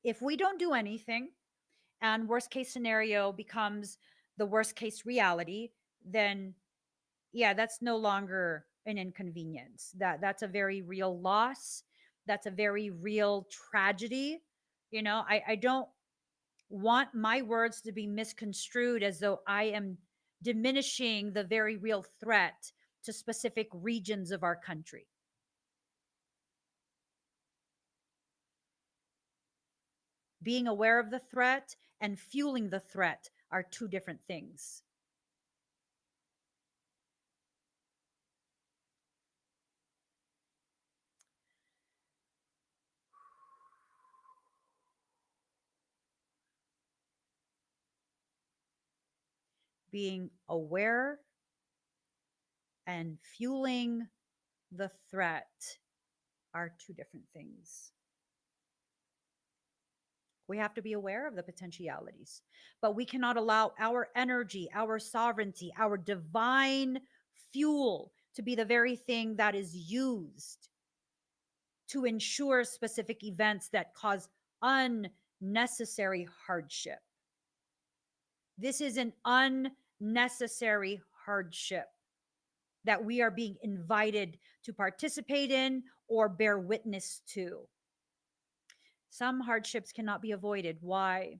If we don't do anything and worst case scenario becomes the worst case reality, then yeah, that's no longer an inconvenience. That's a very real loss. That's a very real tragedy. I don't want my words to be misconstrued as though I am diminishing the very real threat to specific regions of our country. Being aware of the threat and fueling the threat are two different things. Being aware and fueling the threat are two different things. We have to be aware of the potentialities, but we cannot allow our energy, our sovereignty, our divine fuel to be the very thing that is used to ensure specific events that cause unnecessary hardship. This is an unnecessary hardship that we are being invited to participate in or bear witness to. Some hardships cannot be avoided. Why?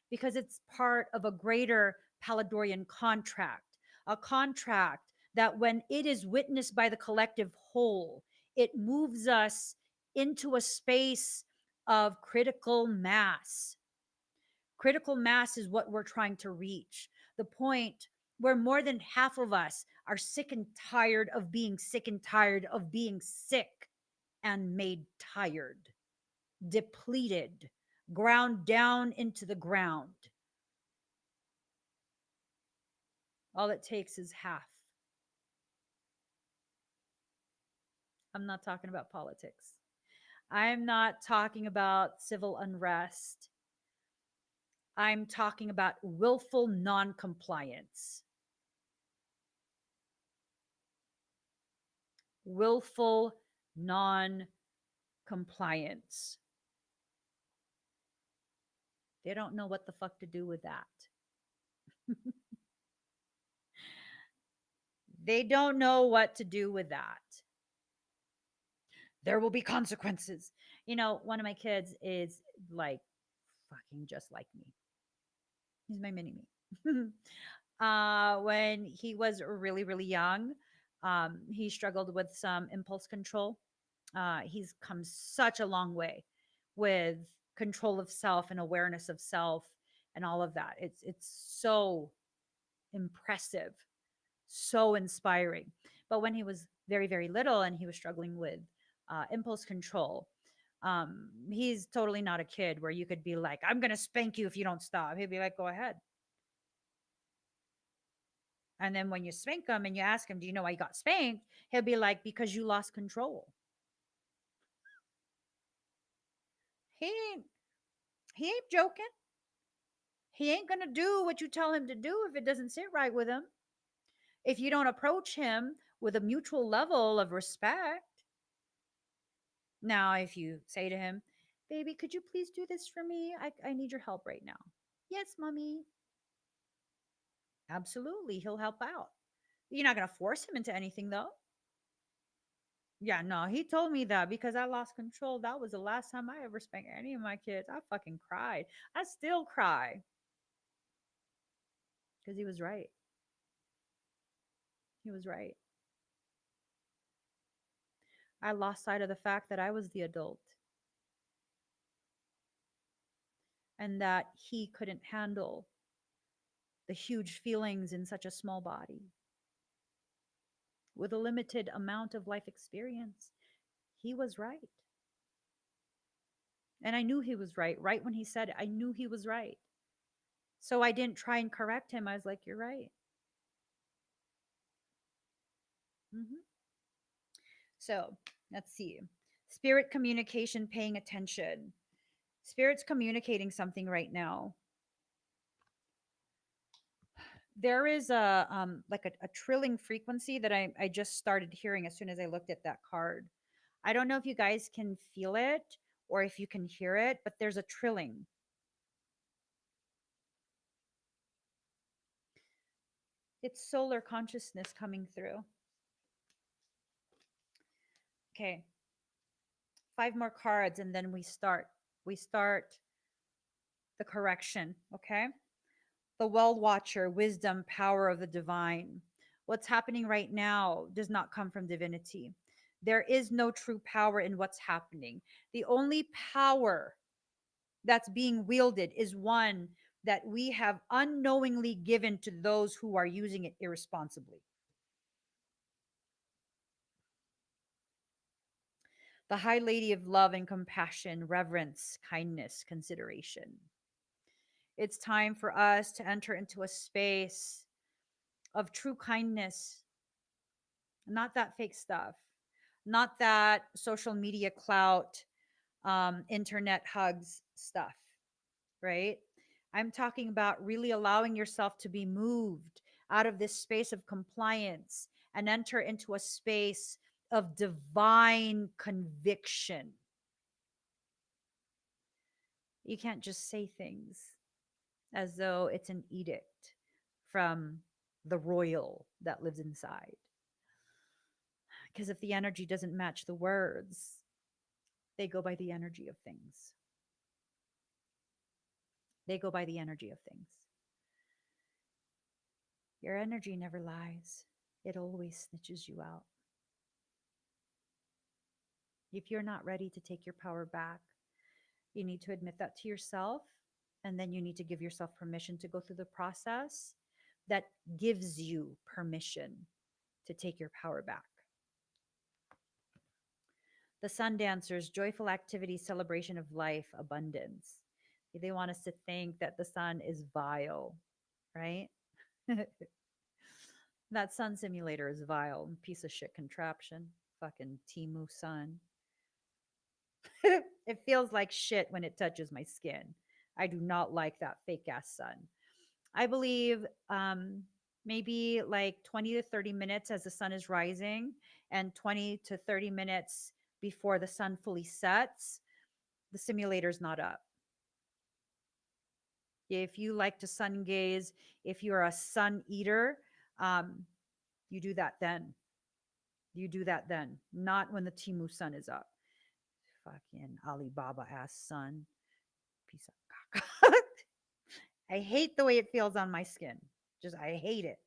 Because it's part of a greater Palladorian contract, a contract that when it is witnessed by the collective whole, it moves us into a space of critical mass. Critical mass is what we're trying to reach. The point where more than half of us are sick and tired of being sick and tired of being sick and made tired, depleted, ground down into the ground. All it takes is half. I'm not talking about politics. I'm not talking about civil unrest. I'm talking about willful noncompliance. willful non compliance. They don't know what the fuck to do with that. They don't know what to do with that. There will be consequences. One of my kids is like fucking just like me. He's my mini me. When he was really, really young, he struggled with some impulse control. He's come such a long way with control of self and awareness of self and all of that. It's so impressive, so inspiring. But when he was very, very little and he was struggling with impulse control, he's totally not a kid where you could be like, I'm going to spank you if you don't stop. He'd be like, go ahead. And then when you spank him and you ask him, do you know why he got spanked? He'll be like, because you lost control. He ain't, he ain't joking. He ain't going to do what you tell him to do if it doesn't sit right with him. If you don't approach him with a mutual level of respect. Now, if you say to him, baby, could you please do this for me? I need your help right now. Yes, mommy. Absolutely. He'll help out. You're not going to force him into anything, though. Yeah, no, he told me that because I lost control. That was the last time I ever spanked any of my kids. I fucking cried. I still cry because he was right. He was right. I lost sight of the fact that I was the adult and that he couldn't handle the huge feelings in such a small body with a limited amount of life experience. He was right. And I knew he was right. Right when he said it, I knew he was right. So I didn't try and correct him. I was like, you're right. Hmm. So let's see. Spirit communication, paying attention. Spirit's communicating something right now. There is a like a trilling frequency that I just started hearing as soon as I looked at that card. I don't know if you guys can feel it or if you can hear it, but there's a trilling. It's solar consciousness coming through. Okay, 5 more cards and then we start the correction. Okay, the well watcher, wisdom, power of the divine. What's happening right now does not come from divinity. There is no true power in what's happening. The only power that's being wielded is one that we have unknowingly given to those who are using it irresponsibly. The High Lady of love and compassion, reverence, kindness, consideration. It's time for us to enter into a space of true kindness, not that fake stuff, not that social media clout, internet hugs stuff, right? I'm talking about really allowing yourself to be moved out of this space of compliance and enter into a space of divine conviction. You can't just say things as though it's an edict from the royal that lives inside. Because if the energy doesn't match the words, they go by the energy of things. They go by the energy of things. Your energy never lies, it always snitches you out. If you're not ready to take your power back, you need to admit that to yourself. And then you need to give yourself permission to go through the process that gives you permission to take your power back. The sun dancers, joyful activity, celebration of life, abundance. They want us to think that the sun is vile, right? That sun simulator is vile, piece of shit contraption. Fucking Timu sun. It feels like shit when it touches my skin. I do not like that fake ass sun. I believe maybe like 20 to 30 minutes as the sun is rising and 20 to 30 minutes before the sun fully sets, the simulator's not up. If you like to sun gaze, if you're a sun eater, um, you do that then. You do that then, not when the Timu sun is up. Fucking Alibaba ass sun. Piece of caca. I hate the way it feels on my skin. Just, I hate it.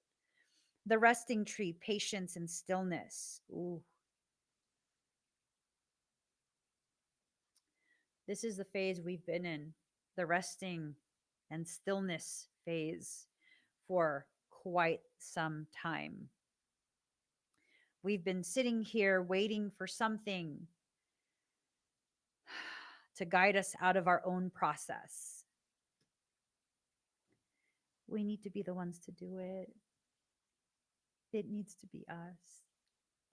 The resting tree, patience and stillness. Ooh, this is the phase we've been in, the resting and stillness phase for quite some time. We've been sitting here waiting for something to guide us out of our own process. We need to be the ones to do it. It needs to be us.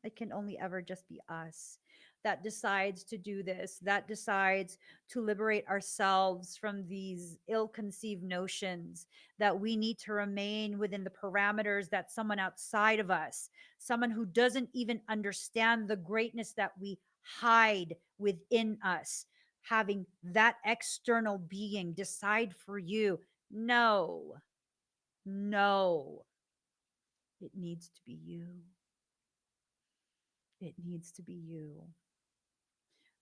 It can only ever just be us that decides to do this, that decides to liberate ourselves from these ill conceived notions that we need to remain within the parameters that someone outside of us, someone who doesn't even understand the greatness that we hide within us, having that external being decide for you. No, no, it needs to be you. It needs to be you.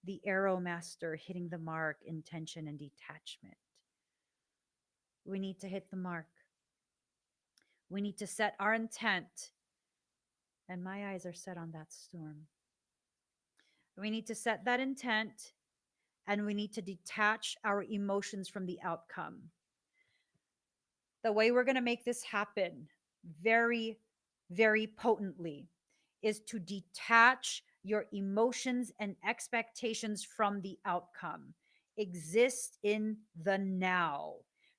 The arrow master hitting the mark, intention and detachment. We need to hit the mark. We need to set our intent. And my eyes are set on that storm. We need to set that intent and we need to detach our emotions from the outcome. The way we're going to make this happen very, very potently is to detach your emotions and expectations from the outcome. Exist in the now.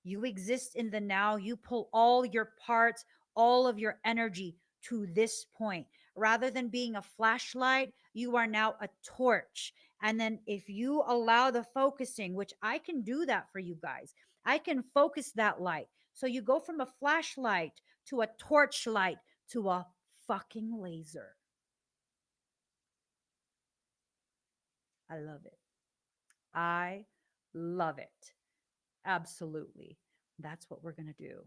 You exist in the now. You pull all your parts, all of your energy to this point. Rather than being a flashlight, you are now a torch. And then if you allow the focusing, which I can do that for you guys, I can focus that light. So you go from a flashlight to a torchlight to a fucking laser. I love it. I love it. Absolutely. That's what we're going to do.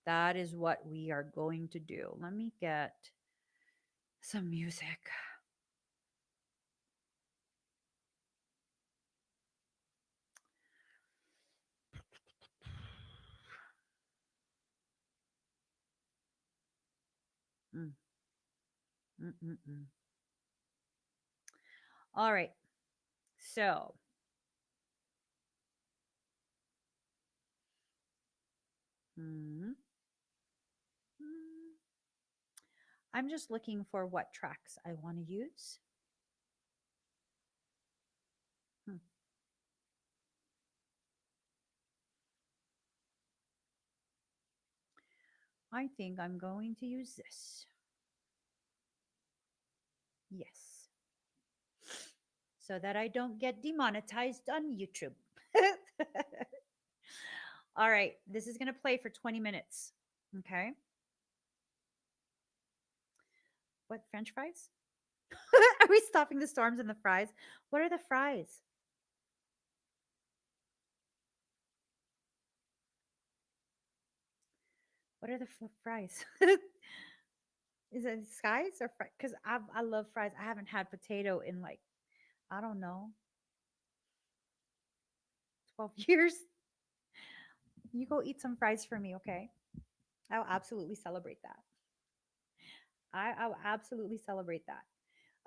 That is what we are going to do. Let me get some music. Mm, mm, mm, mm. All right. So, mm, mm, I'm just looking for what tracks I want to use. Hmm. I think I'm going to use this. Yes. So that I don't get demonetized on YouTube. All right. This is going to play for 20 minutes. Okay. What, French fries? Are we stopping the storms and the fries? What are the fries? What are the fries? Is it skies or fries? Because I love fries. I haven't had potato in like, I don't know, 12 years. You go eat some fries for me, okay? I'll absolutely celebrate that. I'll absolutely celebrate that.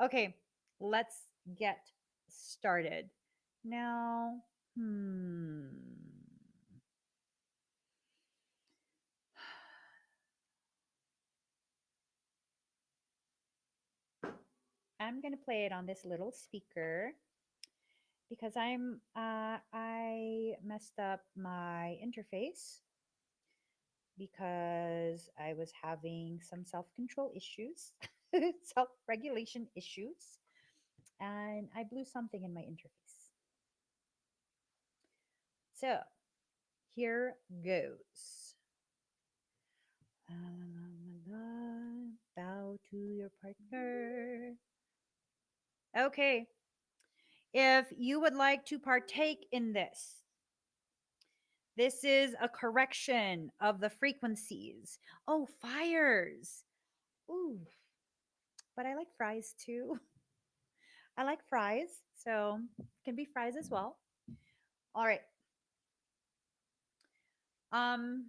Okay, let's get started. Now, I'm gonna play it on this little speaker because I messed up my interface because I was having some self-control issues, self-regulation issues, and I blew something in my interface. So here goes. La, la, la, la. Bow to your partner. Okay. If you would like to partake in this, this is a correction of the frequencies. Oh, fires. Ooh, but I like fries too. I like fries, so it can be fries as well. All right. Um,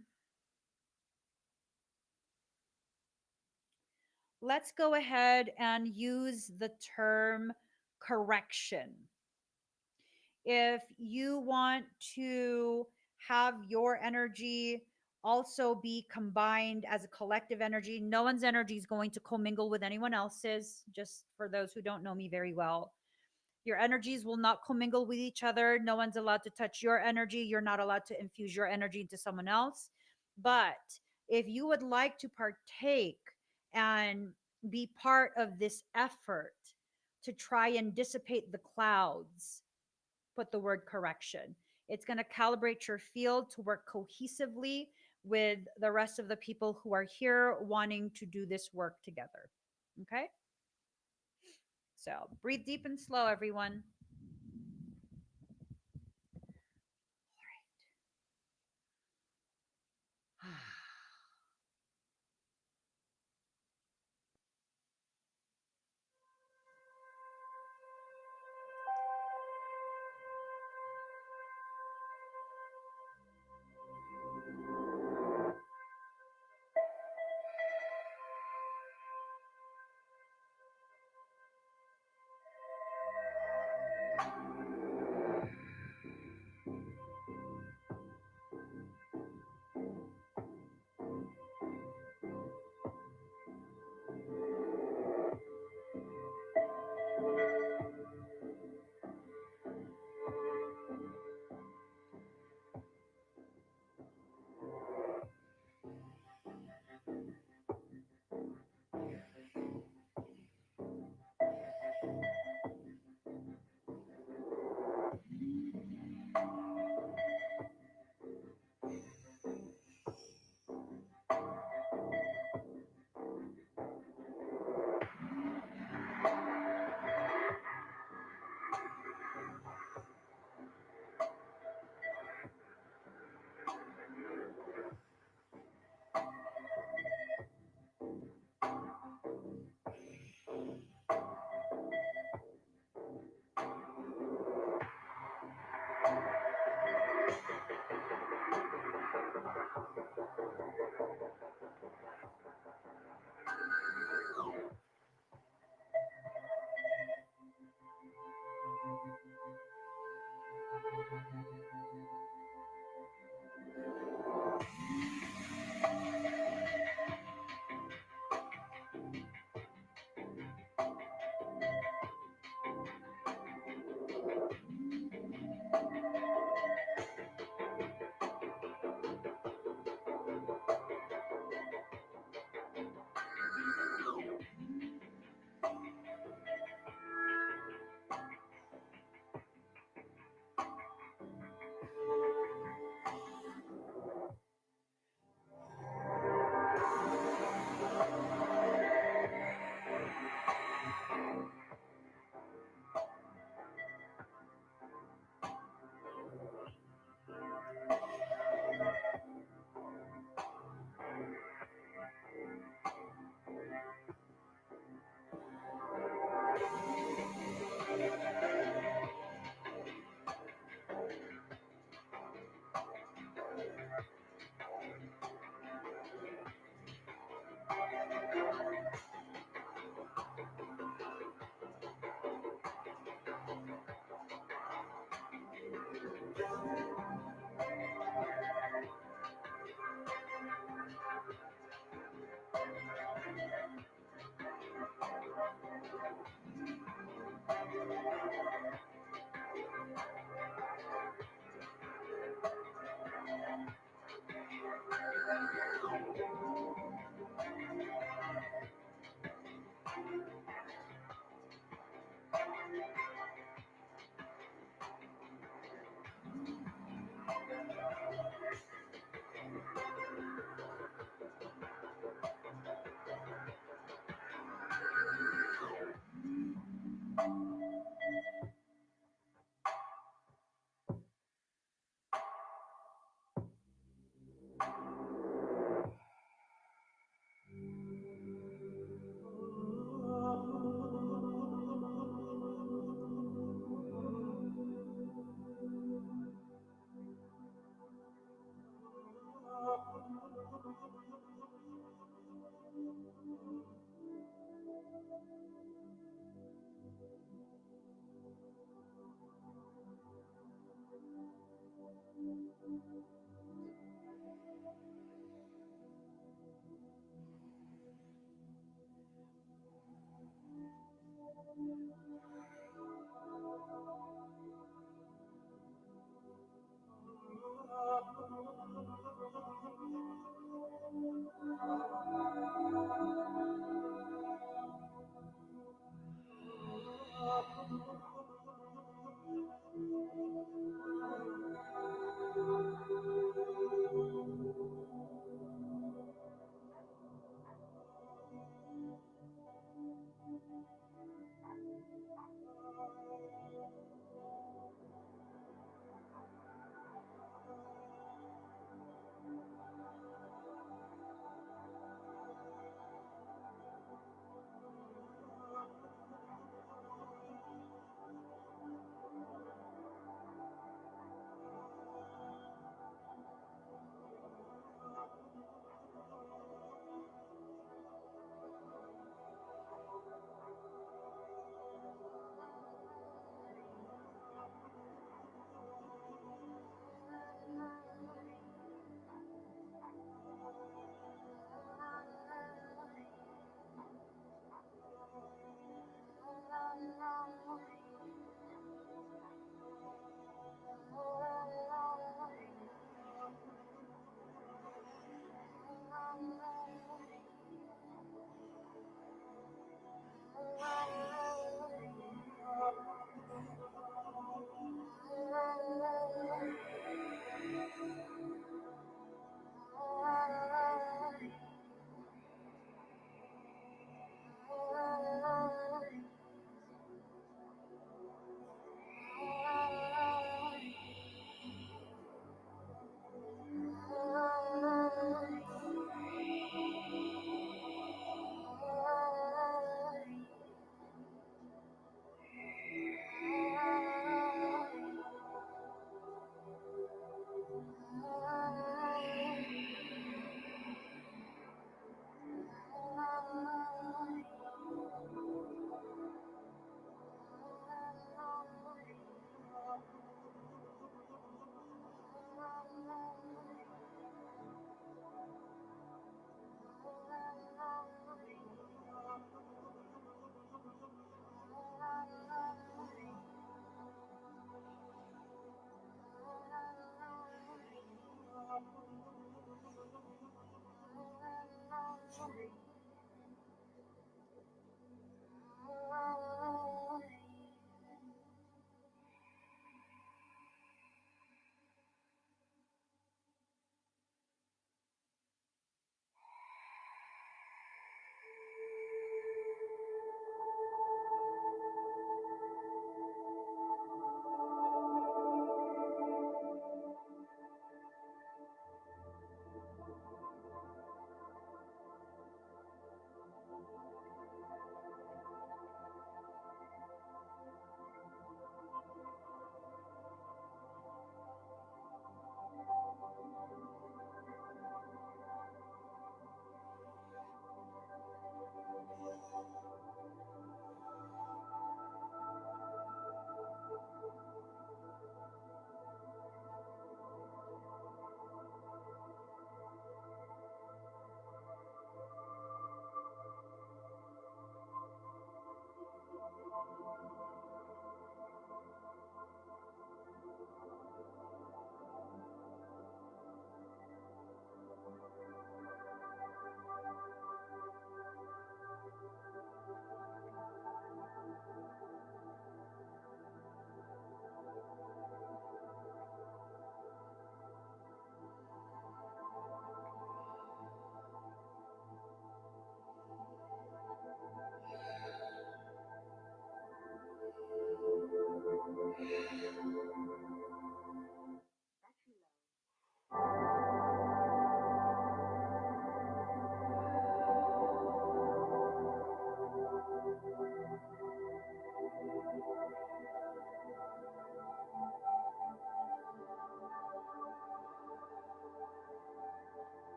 let's go ahead and use the term correction. If you want to have your energy also be combined as a collective energy, no one's energy is going to commingle with anyone else's, just for those who don't know me very well. Your energies will not commingle with each other. No one's allowed to touch your energy. You're not allowed to infuse your energy into someone else. But if you would like to partake and be part of this effort to try and dissipate the clouds, put the word correction. It's going to calibrate your field to work cohesively with the rest of the people who are here wanting to do this work together. Okay? So breathe deep and slow, everyone.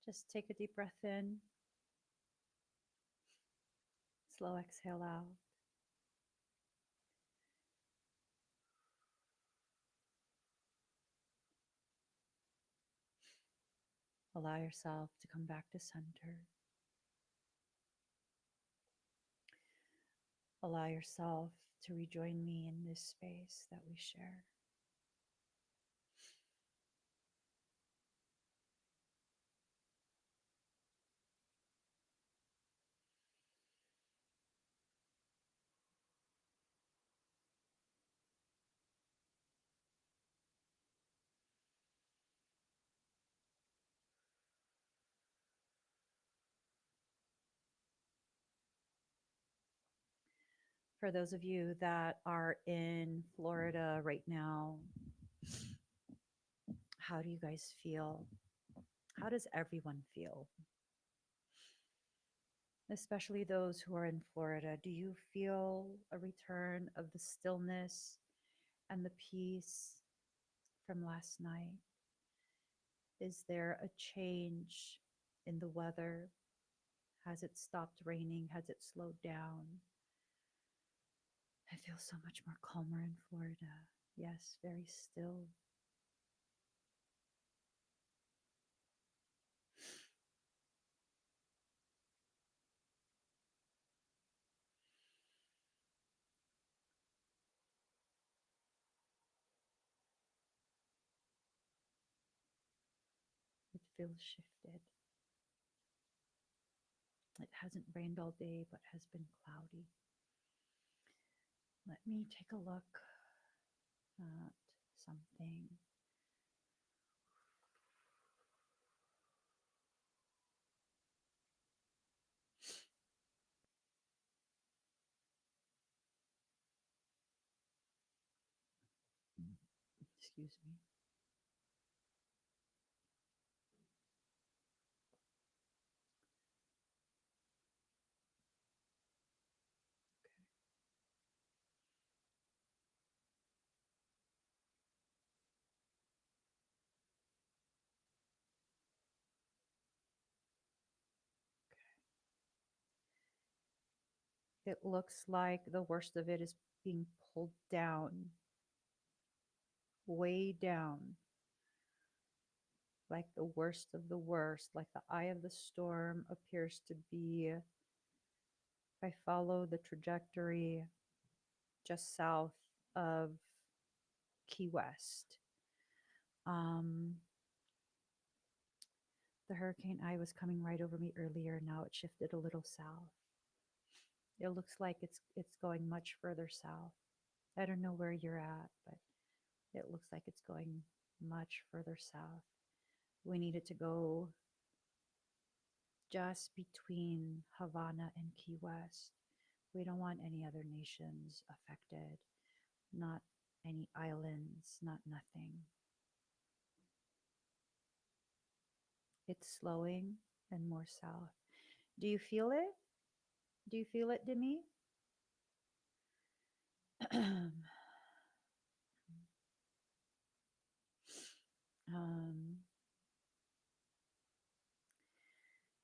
Just take a deep breath in, slow exhale out. Allow yourself to come back to center. Allow yourself to rejoin me in this space that we share. For those of you that are in Florida right now, how do you guys feel? How does everyone feel? Especially those who are in Florida. Do you feel a return of the stillness and the peace from last night? Is there a change in the weather? Has it stopped raining? Has it slowed down? I feel so much more calmer in Florida. Yes, very still. It feels shifted. It hasn't rained all day, but has been cloudy. Let me take a look at something. Excuse me. It looks like the worst of it is being pulled down, way down, like the worst of the worst, like the eye of the storm appears to be, if I follow the trajectory, just south of Key West. Um, the hurricane eye was coming right over me earlier. Now it shifted a little south. It looks like it's going much further south. I don't know where you're at, but it looks like it's going much further south. We needed to go just between Havana and Key West. We don't want any other nations affected, not any islands, not nothing. It's slowing and more south. Do you feel it? Do you feel it, Demi? um,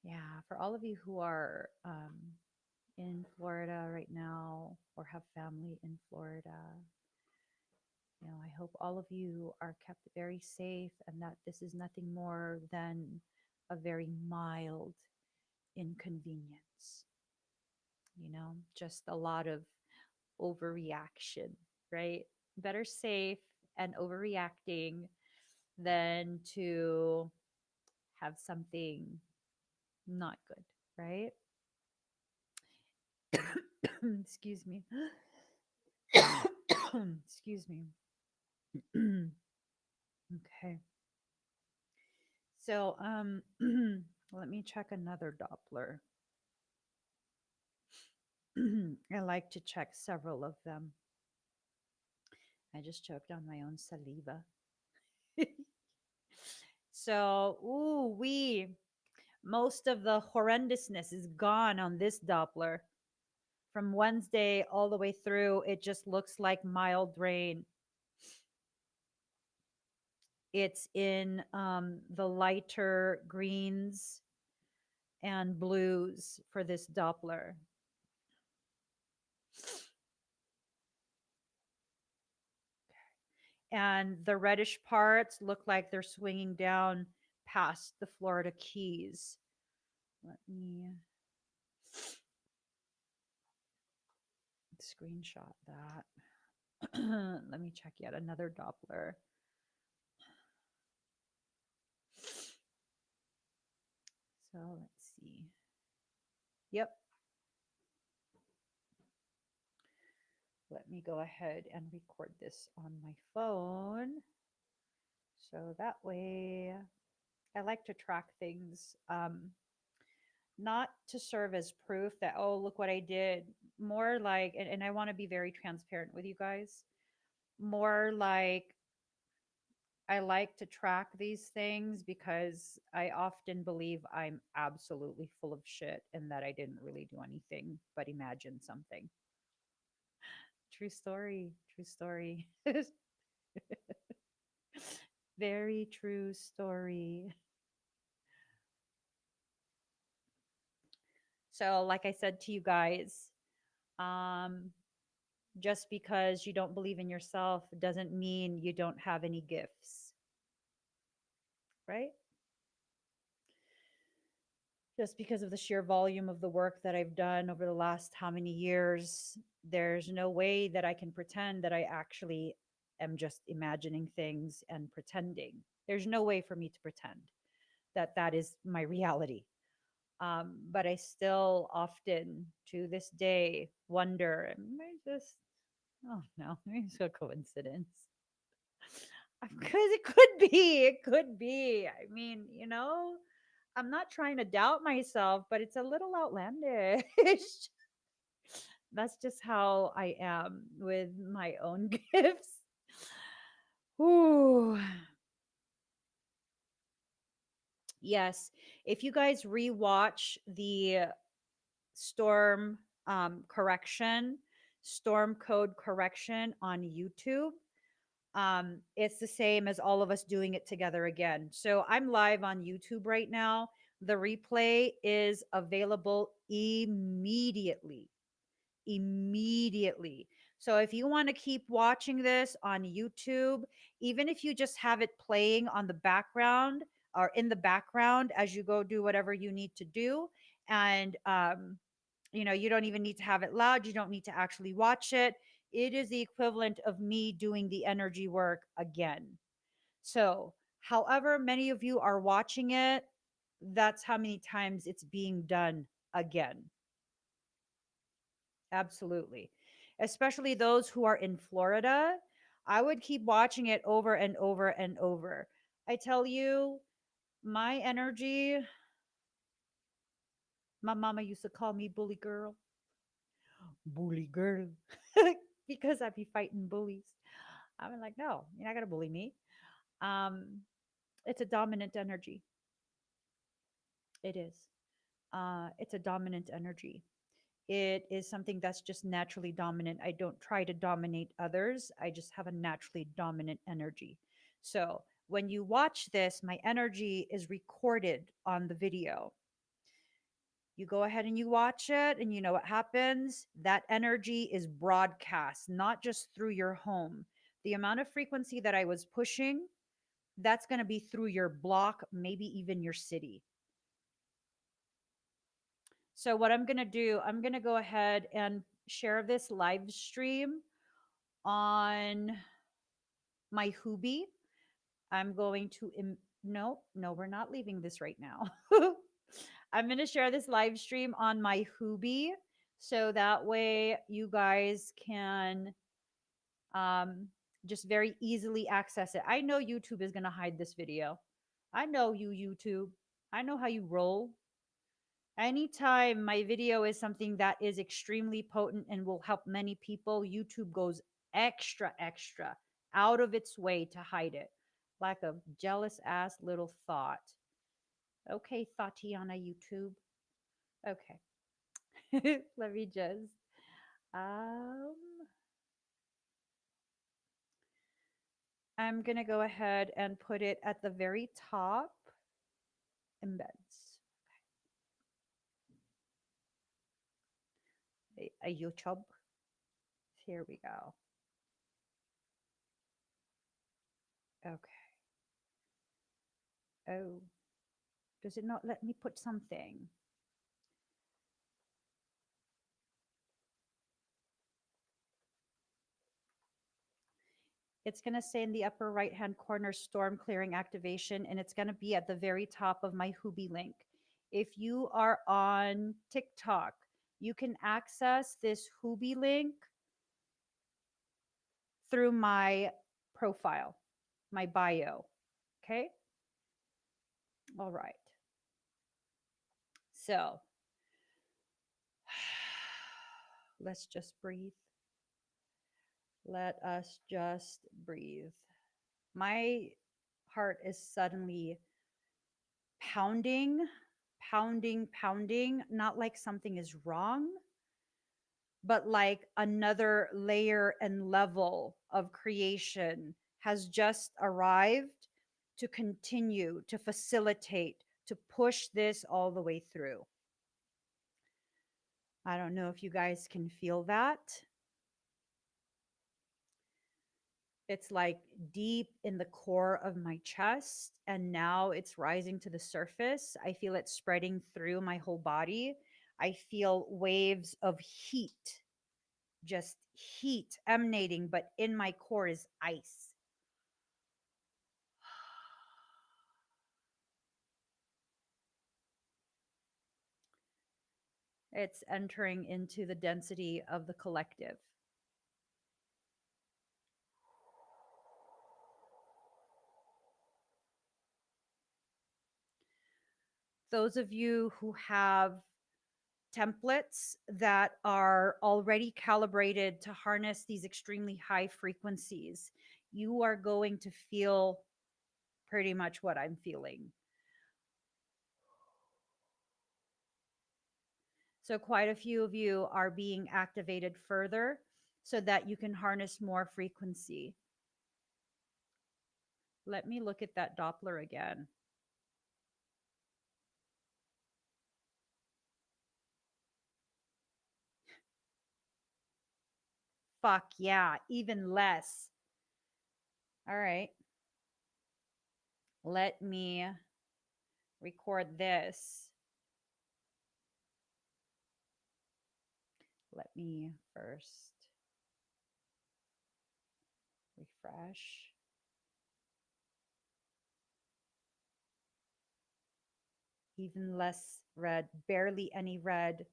yeah, for all of you who are in Florida right now or have family in Florida, I hope all of you are kept very safe and that this is nothing more than a very mild inconvenience. Just a lot of overreaction, right? Better safe and overreacting than to have something not good, right? Excuse me. Excuse me. Okay. So, let me check another Doppler. I like to check several of them. I just choked on my own saliva. So, most of the horrendousness is gone on this Doppler. From Wednesday all the way through, it just looks like mild rain. It's in the lighter greens and blues for this Doppler. And the reddish parts look like they're swinging down past the Florida Keys. Let me screenshot that. Let me check yet another Doppler. So let's see. Yep. Let me go ahead and record this on my phone. So that way I like to track things, not to serve as proof that, oh, look what I did. More like, and I want to be very transparent with you guys, more like I like to track these things because I often believe I'm absolutely full of shit and that I didn't really do anything but imagine something. True story. True story. Very true story. So, like I said to you guys, um, just because you don't believe in yourself doesn't mean you don't have any gifts, right? Just because of the sheer volume of the work that I've done over the last how many years, there's no way that I can pretend that I actually am just imagining things and pretending. There's no way for me to pretend that that is my reality. But I still often, to this day, wonder, am I just, oh no, maybe it's a coincidence. Because it could be, it could be. I mean, I'm not trying to doubt myself, but it's a little outlandish. That's just how I am with my own gifts. Ooh. Yes. If you guys rewatch the storm correction, storm code correction on YouTube, it's the same as all of us doing it together again. So I'm live on YouTube right now. The replay is available immediately. Immediately. So if you want to keep watching this on YouTube, even if you just have it playing on the background or in the background as you go do whatever you need to do, and you don't even need to have it loud, you don't need to actually watch it. It is the equivalent of me doing the energy work again. So, however many of you are watching it, that's how many times it's being done again. Absolutely. Especially those who are in Florida, I would keep watching it over and over and over. I tell you, my energy, my mama used to call me bully girl. Bully girl. Because I'd be fighting bullies. I'm like, no, you're not going to bully me. Um, it's a dominant energy. It is. It's a dominant energy. It is something that's just naturally dominant. I don't try to dominate others. I just have a naturally dominant energy. So when you watch this, my energy is recorded on the video. You go ahead and you watch it, and you know what happens? That energy is broadcast, not just through your home. The amount of frequency that I was pushing, that's going to be through your block, maybe even your city. So what I'm going to do, I'm going to go ahead and share this live stream on my Hubi. I'm going to no, no, we're not leaving this right now. I'm going to share this live stream on my Hubi so that way you guys can um just very easily access it. I know YouTube is going to hide this video. I know you, YouTube. I know how you roll. Anytime my video is something that is extremely potent and will help many people, YouTube goes extra, extra out of its way to hide it. Like a jealous ass little thought. Okay, Tatiana YouTube. Okay. Let me just um I'm going to go ahead and put it at the very top. Embeds. A YouTube. Here we go. Okay. Oh, does it not let me put something? It's going to say in the upper right hand corner, storm clearing activation, and it's going to be at the very top of my Hubi link. If you are on TikTok, you can access this Hubi link through my profile, my bio. Okay. All right. So let's just breathe. Let us just breathe. My heart is suddenly pounding, pounding, pounding, not like something is wrong, but like another layer and level of creation has just arrived to continue, to facilitate, to push this all the way through. I don't know if you guys can feel that. It's like deep in the core of my chest, and now it's rising to the surface. I feel it spreading through my whole body. I feel waves of heat, just heat emanating, but in my core is ice. It's entering into the density of the collective. Those of you who have templates that are already calibrated to harness these extremely high frequencies, you are going to feel pretty much what I'm feeling. So, quite a few of you are being activated further so that you can harness more frequency. Let me look at that Doppler again. Fuck yeah, even less. All right. Let me record this. Let me first refresh. Even less red, barely any red,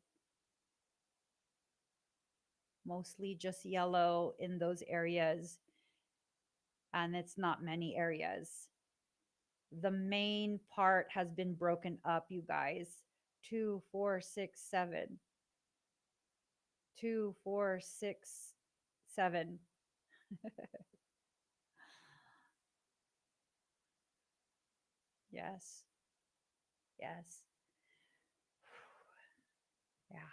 mostly just yellow in those areas. And it's not many areas. The main part has been broken up, you guys. 2, 4, 6, 7. 2, 4, 6, 7. Yes. Yes. Yeah.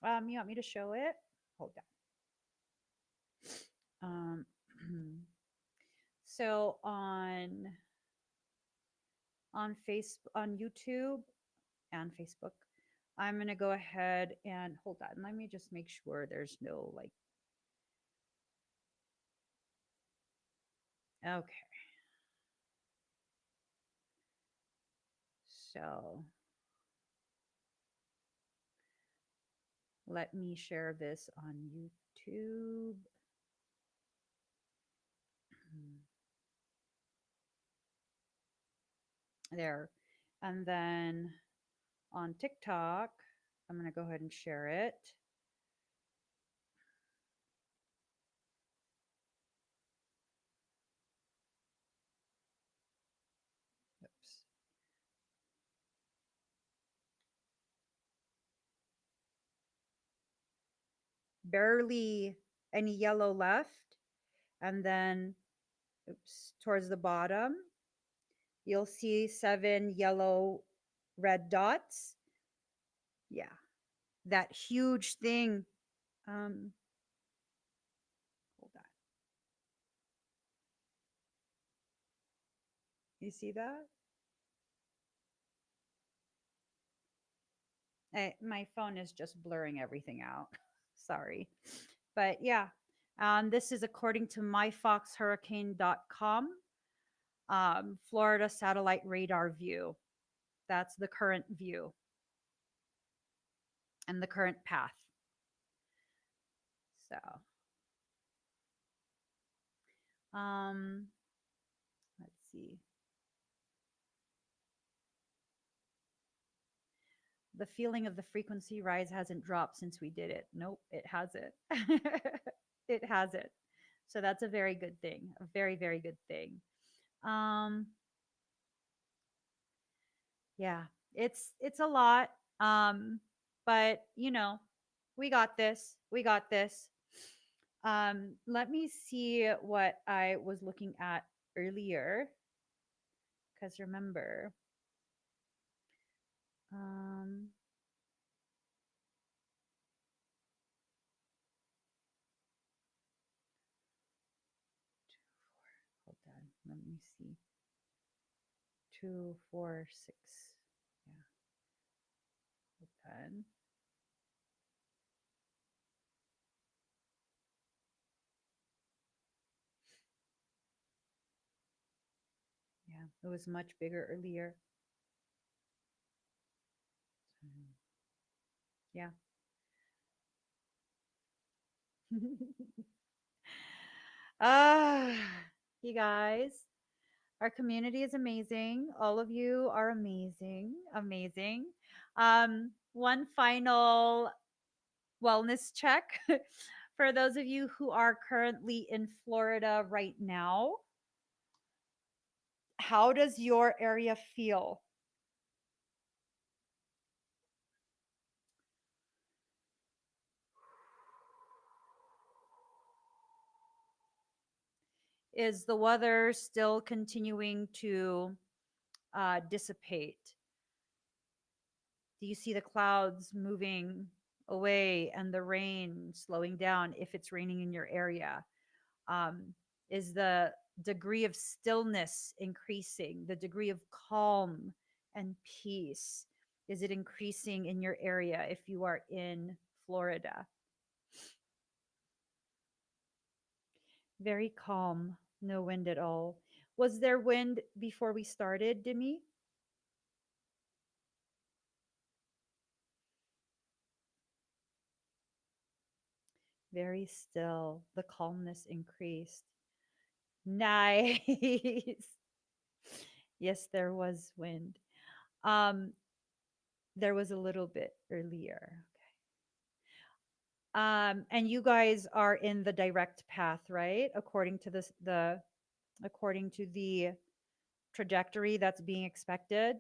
You want me to show it? Hold on. So on YouTube and Facebook, I'm gonna go ahead and hold on. Let me just make sure there's no like. Okay. So let me share this on YouTube. There. And then on TikTok, I'm going to go ahead and share it. Oops. Barely any yellow left. And then, oops, towards the bottom, you'll see 7 yellow red dots. Yeah. That huge thing. Hold on. You see that? My phone is just blurring everything out. Sorry. But yeah, this is according to myfoxhurricane.com, Florida satellite radar view. That's the current view and the current path. So, um, let's see. The feeling of the frequency rise hasn't dropped since we did it. Nope, it hasn't. It hasn't. So that's a very good thing. A very, very good thing. Um, yeah, it's a lot. But you know, we got this. We got this. Let me see what I was looking at earlier. Because remember, um, hold on. Let me see. 2, 4, 6. Yeah, hold on. Yeah, it was much bigger earlier. Yeah. Ah, you guys, our community is amazing. All of you are amazing, amazing. One final wellness check for those of you who are currently in Florida right now. How does your area feel? Is the weather still continuing to dissipate? Do you see the clouds moving away and the rain slowing down if it's raining in your area? Um, is the degree of stillness increasing? The degree of calm and peace? Is it increasing in your area if you are in Florida? Very calm, no wind at all. Was there wind before we started, Demi? Very still. The calmness increased. Nice. Yes, there was wind. Um, there was a little bit earlier. And you guys are in the direct path, right? According to the according to the trajectory that's being expected.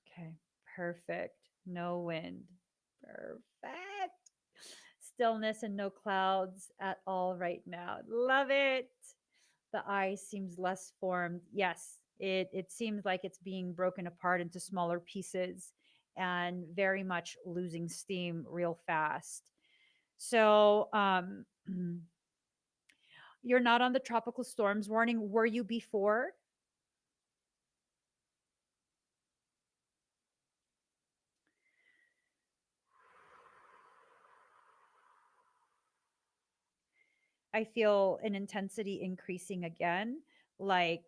Okay, perfect. No wind. Perfect. Stillness and no clouds at all right now. Love it. The ice seems less formed. Yes, it seems like it's being broken apart into smaller pieces and very much losing steam real fast. So, you're not on the tropical storms warning. Were you before? I feel an intensity increasing again, like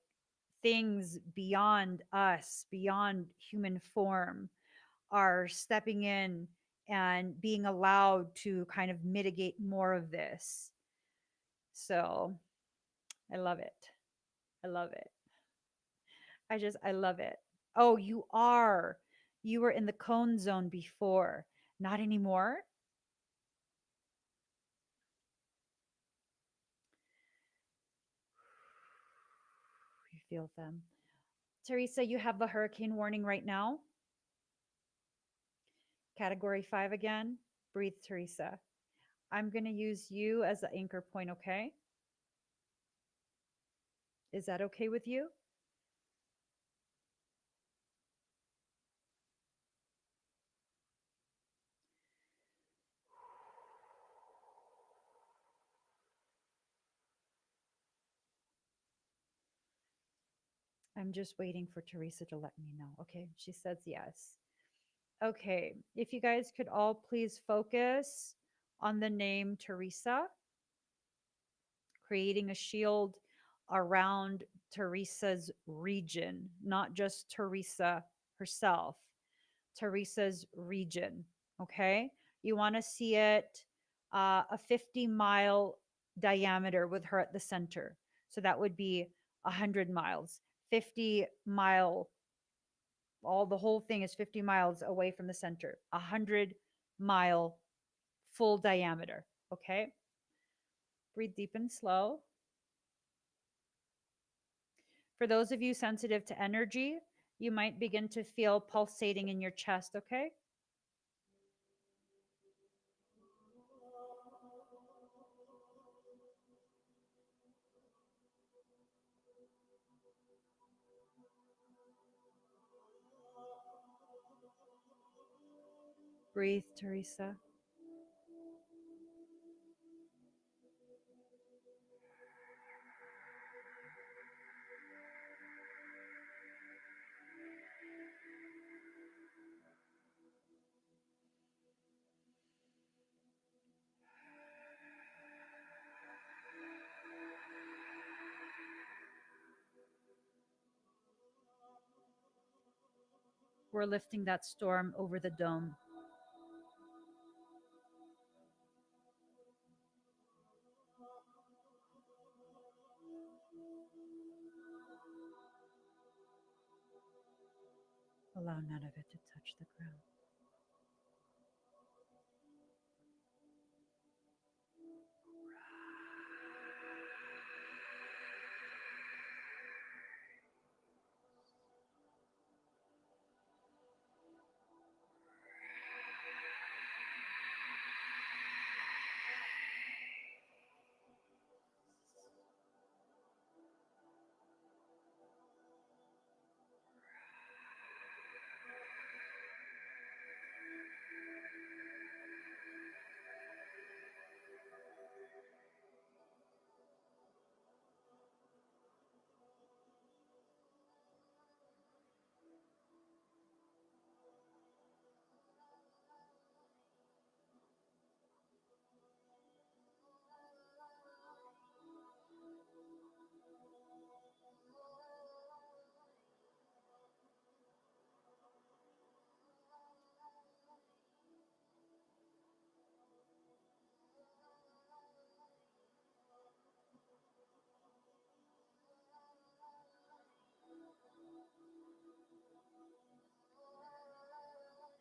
things beyond us, beyond human form, are stepping in and being allowed to kind of mitigate more of this. So I love it. I love it. I love it. Oh, you are. You were in the cone zone before. Not anymore. You feel them. Teresa, you have the hurricane warning right now. Category 5 again. Breathe, Teresa. I'm going to use you as the anchor point, okay? Is that okay with you? I'm just waiting for Teresa to let me know. Okay, she says yes. Okay, if you guys could all please focus on the name Teresa, creating a shield around Teresa's region, not just Teresa herself, Teresa's region. Okay, you want to see it a 50-mile diameter with her at the center. So that would be 100 miles, 50-mile, all the whole thing is 50 miles away from the center, 100-mile full diameter. Okay, breathe deep and slow. For those of you sensitive to energy, you might begin to feel pulsating in your chest. Okay, breathe, Teresa. We're lifting that storm over the dome. Allow none of it to touch the ground.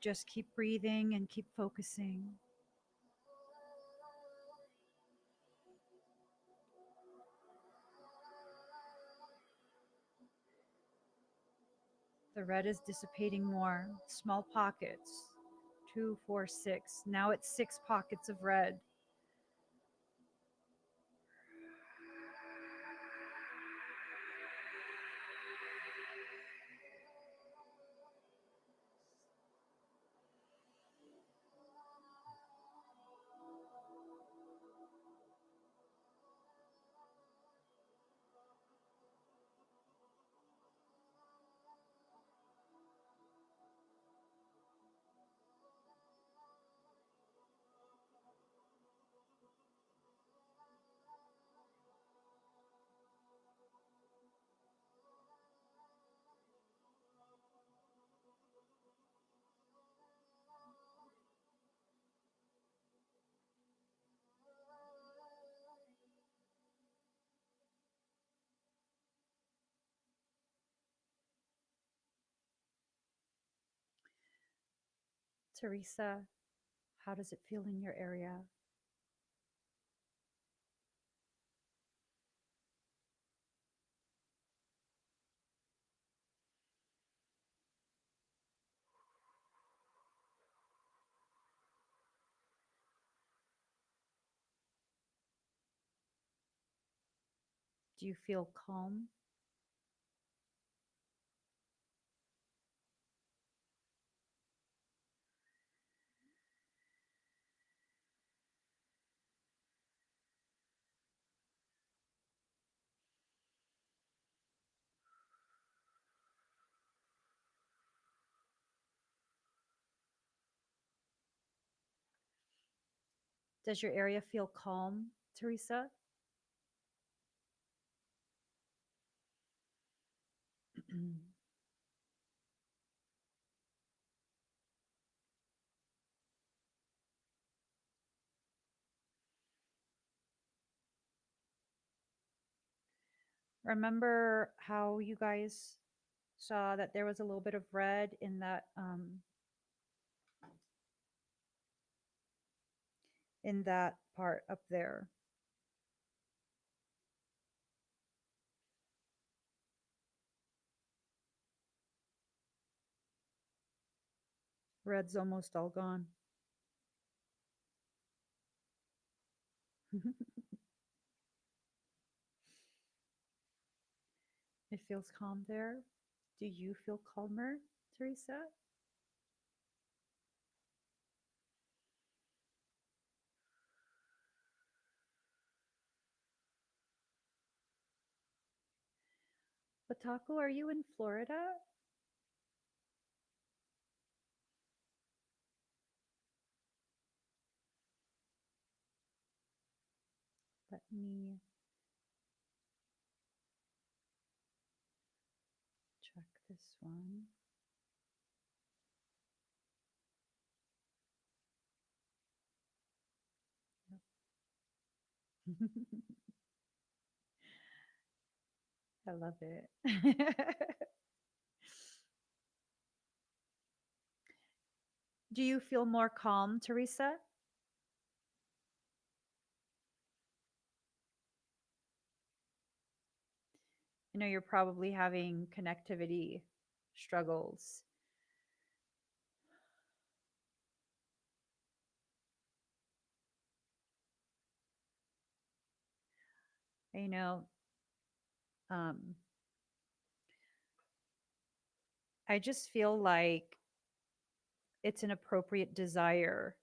Just keep breathing and keep focusing. The red is dissipating more. Small pockets. 2, 4, 6. Now it's 6 pockets of red. Teresa, how does it feel in your area? Do you feel calm? Does your area feel calm, Teresa? Remember how you guys saw that there was a little bit of red in that part up there? Red's almost all gone. It feels calm there. Do you feel calmer, Teresa? Batako, are you in Florida? Let me check this one. Yep. I love it. Do you feel more calm, Teresa? I know you're probably having connectivity struggles. You know, um, I just feel like it's an appropriate desire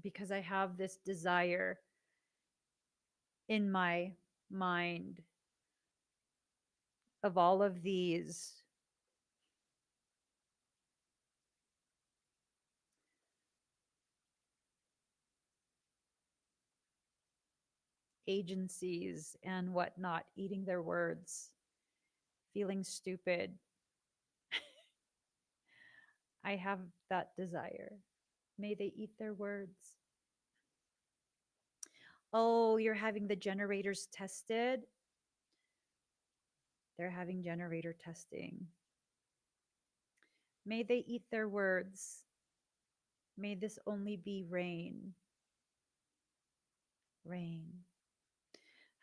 because I have this desire in my mind of all of these agencies and whatnot eating their words, feeling stupid. I have that desire. May they eat their words. Oh, you're having the generators tested? They're having generator testing. May they eat their words. May this only be rain. Rain.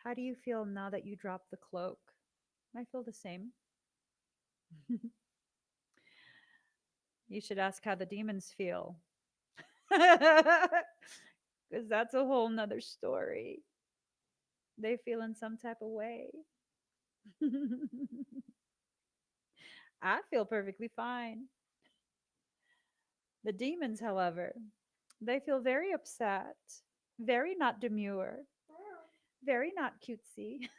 How do you feel now that you dropped the cloak? I feel the same. You should ask how the demons feel. Because that's a whole nother story. They feel in some type of way. I feel perfectly fine. The demons, however, they feel very upset, very not demure, very not cutesy.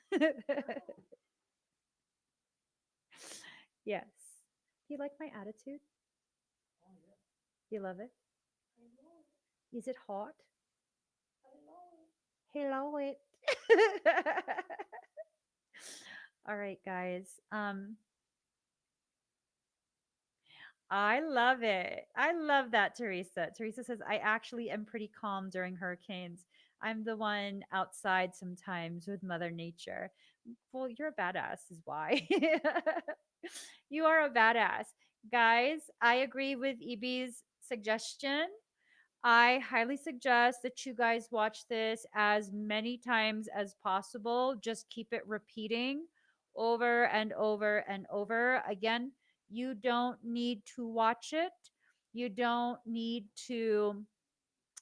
Yes. Do you like my attitude? Do you love it? Is it hot? Hello it. All right, guys. I love it. I love that, Teresa. Teresa says, I actually am pretty calm during hurricanes. I'm the one outside sometimes with Mother Nature. Well, you're a badass, is why. You are a badass. Guys, I agree with EB's suggestion. I highly suggest that you guys watch this as many times as possible. Just keep it repeating over and over and over. Again, you don't need to watch it. You don't need to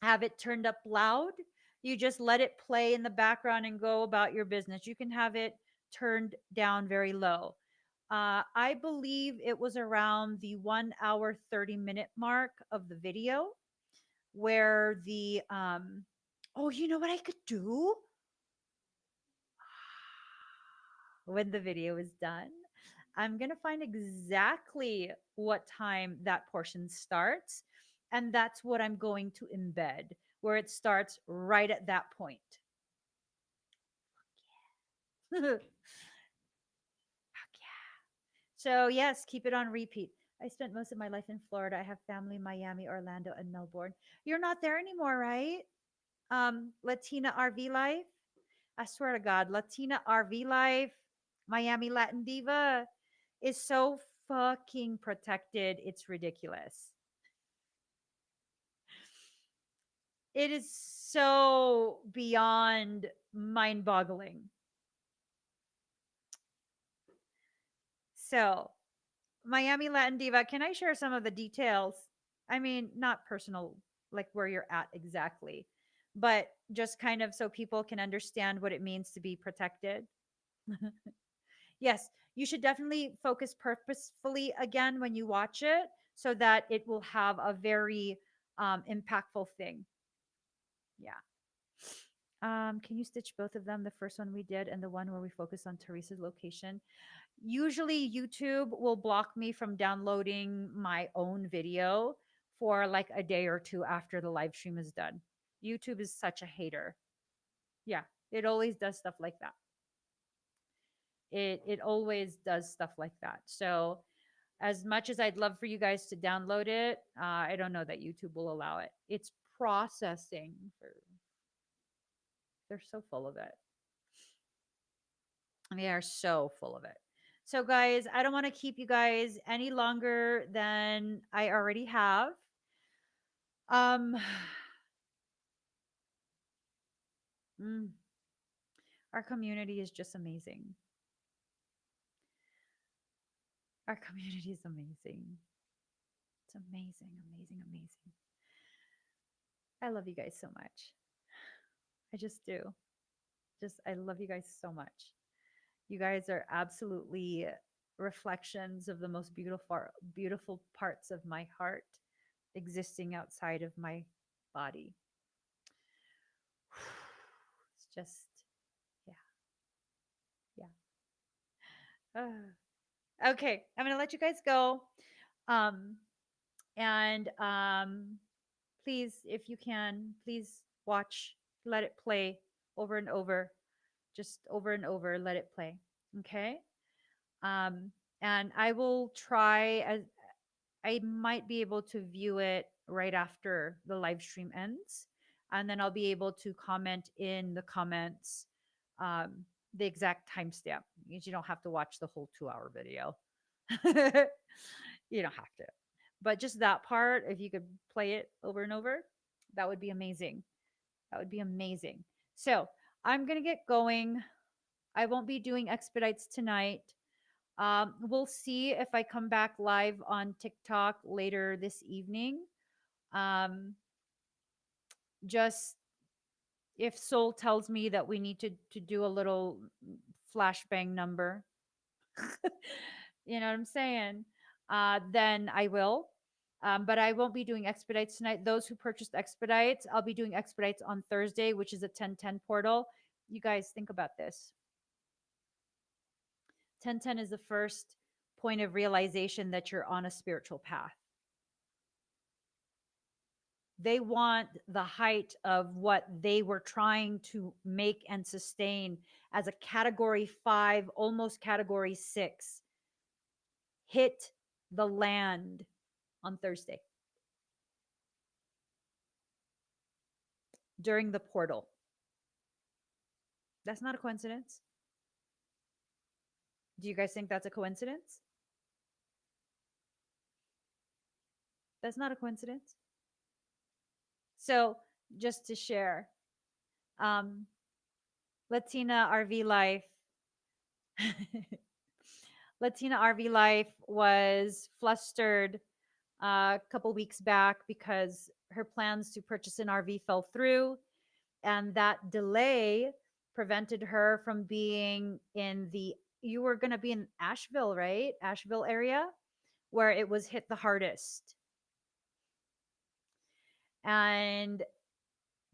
have it turned up loud. You just let it play in the background and go about your business. You can have it turned down very low. I believe it was around the 1 hour, 30-minute mark of the video where oh, you know what I could do when the video is done? I'm going to find exactly what time that portion starts And that's what I'm going to embed, where it starts right at that point. Fuck yeah. So, yes, keep it on repeat. I spent most of my life in Florida. I have family in Miami, Orlando, and Melbourne. You're not there anymore, right? Latina RV life. I swear to God, Latina RV life, Miami Latin Diva is so fucking protected. It's ridiculous. It is so beyond mind boggling. So, Miami Latin Diva, can I share some of the details? I mean, not personal, like where you're at exactly, but just kind of so people can understand what it means to be protected. Yes, you should definitely focus purposefully again when you watch it so that it will have a very impactful thing. Yeah. Can you stitch both of them? The first one we did and the one where we focus on Teresa's location. Usually, YouTube will block me from downloading my own video for like a day or two after the live stream is done. YouTube is such a hater. Yeah, it always does stuff like that. It always does stuff like that. So as much as I'd love for you guys to download it, I don't know that YouTube will allow it. It's processing. They're so full of it. They are so full of it. So, guys, I don't want to keep you guys any longer than I already have. Um, mm, our community is just amazing. Our community is amazing. It's amazing, amazing, amazing. I love you guys so much. I just do. I love you guys so much. You guys are absolutely reflections of the most beautiful parts of my heart existing outside of my body. It's just, yeah, yeah. Okay, I'm gonna let you guys go. Um, and please, if you can, please watch, let it play over and over, just over and over, let it play. Okay. Um, and I will try as I might be able to view it right after the live stream ends. And then I'll be able to comment in the comments um, the exact timestamp. You don't have to watch the whole 2 hour video. You don't have to. But just that part, if you could play it over and over, that would be amazing. That would be amazing. So I'm going to get going. I won't be doing expedites tonight. We'll see if I come back live on TikTok later this evening. Um, just if Soul tells me that we need to do a little flashbang number, you know what I'm saying? Then I will. But I won't be doing expedites tonight. Those who purchased expedites, I'll be doing expedites on Thursday, which is a 1010 portal. You guys think about this. 1010 is the first point of realization that you're on a spiritual path. They want the height of what they were trying to make and sustain as a category 5, almost category 6, hit the land on Thursday during the portal. That's not a coincidence. Do you guys think that's a coincidence? That's not a coincidence. So, just to share, um, Latina RV Life. Latina RV Life was flustered a couple weeks back because her plans to purchase an RV fell through, and that delay prevented her from being in the. You were going to be in Asheville, right? Asheville area where it was hit the hardest. And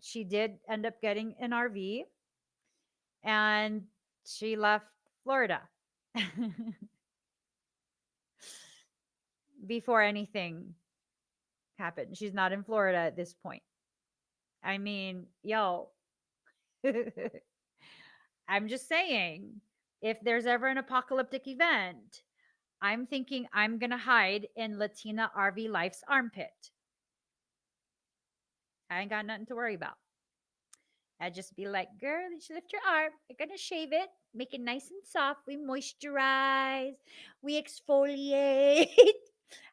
she did end up getting an RV and she left Florida before anything happen. She's not in Florida at this point. I mean, yo, I'm just saying, if there's ever an apocalyptic event, I'm thinking I'm going to hide in Latina RV Life's armpit. I ain't got nothing to worry about. I'd just be like, girl, you should lift your arm. We're going to shave it, make it nice and soft. We moisturize, we exfoliate.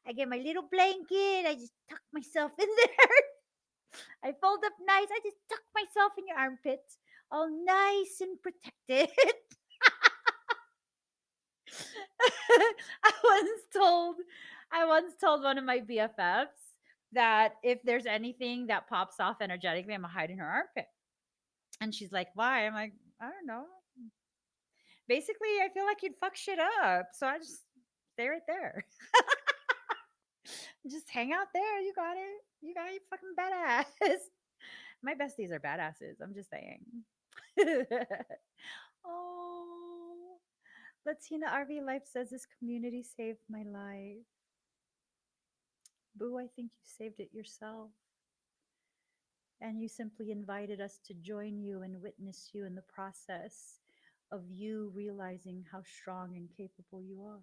I get my little blanket. I just tuck myself in there. I fold up nice. I just tuck myself in your armpits, all nice and protected. I once told I once told one of my BFFs that if there's anything that pops off energetically, I'm gonna hide in her armpit. And she's like, why? I'm like, I don't know. Basically, I feel like you'd fuck shit up. So I just stay right there. Just hang out there. You got it. You got it, you fucking badass. My besties are badasses. I'm just saying. Oh, Latina RV Life says this community saved my life. Boo, I think you saved it yourself. And you simply invited us to join you and witness you in the process of you realizing how strong and capable you are.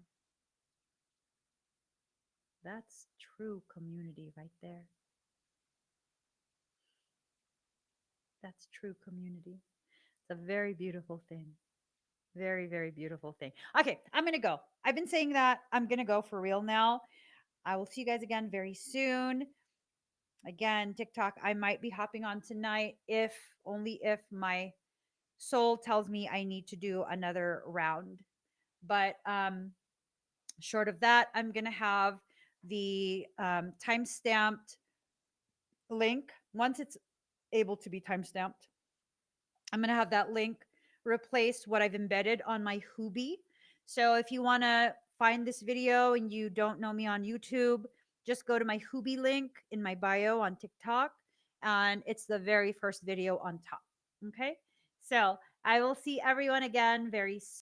That's true community right there. That's true community. It's a very beautiful thing. Very, very beautiful thing. Okay, I'm going to go. I've been saying that. I'm going to go for real now. I will see you guys again very soon. Again, TikTok, I might be hopping on tonight if only if my soul tells me I need to do another round. But short of that, I'm going to have the time stamped link. Once it's able to be time stamped, I'm going to have that link replace what I've embedded on my Hoobie. So if you want to find this video and you don't know me on YouTube, just go to my Hoobie link in my bio on TikTok, and it's the very first video on top. Okay. So I will see everyone again very soon.